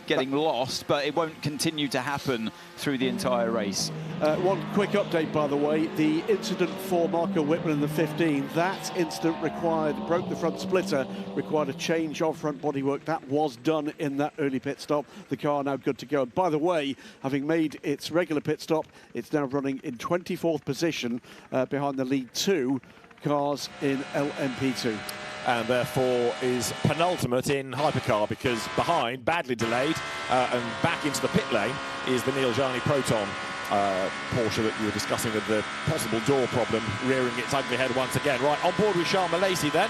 getting lost, but it won't continue to happen through the entire race. One quick update, by the way, the incident for Marco Wittmann in the 15, that incident broke the front splitter, required a change of front bodywork. That was done in that early pit stop. The car now good to go. And by the way, having made its regular pit stop, it's now running in 24th position behind the lead 2 cars in LMP2. And therefore is penultimate in hypercar, because behind, badly delayed, and back into the pit lane is the Neil Jani Proton Porsche that you were discussing with the possible door problem rearing its ugly head once again. Right, on board with Charles Milesi then.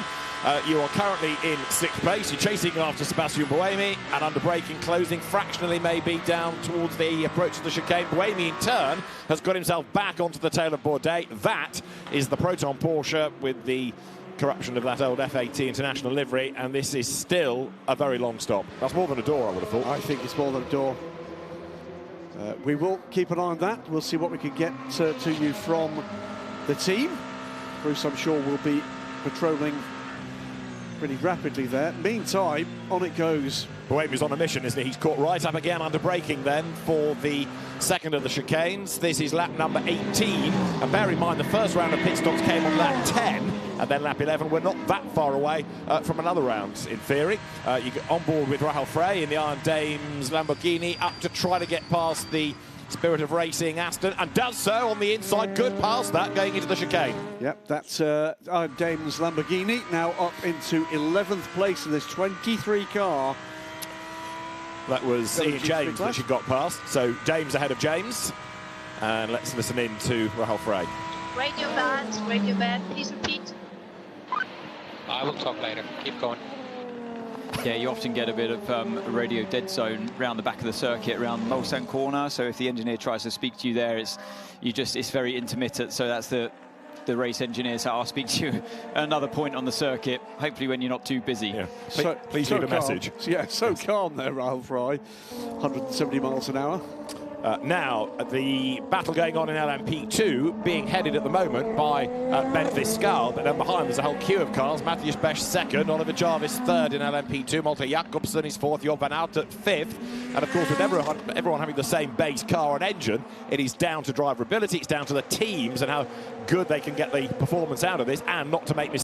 You are currently in 6th place. You're chasing after Sebastian Buemi, and under braking, closing fractionally maybe down towards the approach to the chicane. Buemi in turn has got himself back onto the tail of Bourdais. That is the Proton Porsche with the corruption of that old FAT International livery, and this is still a very long stop. That's more than a door, I would have thought. I think it's more than a door. We will keep an eye on that. We'll see what we can get to you from the team. Bruce, I'm sure, will be patrolling pretty rapidly there. Meantime, on it goes. Buemi's on a mission, isn't he? He's caught right up again under braking then for the second of the chicanes. This is lap number 18. And bear in mind, the first round of pit stops came on lap 10, and then lap 11. We're not that far away from another round, in theory. You get on board with Rahul Frey in the Iron Dames Lamborghini, up to try to get past the Spirit of Racing Aston, and does so on the inside. Good past that, going into the chicane. Yep, that's Iron Dames Lamborghini, now up into 11th place in this 23 car. That was Ian James that she got past. So James ahead of James. And let's listen in to Rahul Frey. Radio band, please repeat. I will talk later. Keep going. Yeah, you often get a bit of a radio dead zone around the back of the circuit, around Mulsanne corner. So if the engineer tries to speak to you there, it's very intermittent. So that's the race engineer. So I'll speak to you at another point on the circuit, hopefully when you're not too busy. Yeah. Please leave a message. Yeah, so calm there, Rahul Frey. 170 miles an hour. Now, the battle going on in LMP2, being headed at the moment by Ben Viscal, but then behind there's a whole queue of cars. Matthias Besch second, Oliver Jarvis third in LMP2, Malte Jakobsen is fourth, Job van Aert fifth. And of course, with everyone having the same base car and engine, it is down to driverability, it's down to the teams and how good they can get the performance out of this, and not to make mistakes.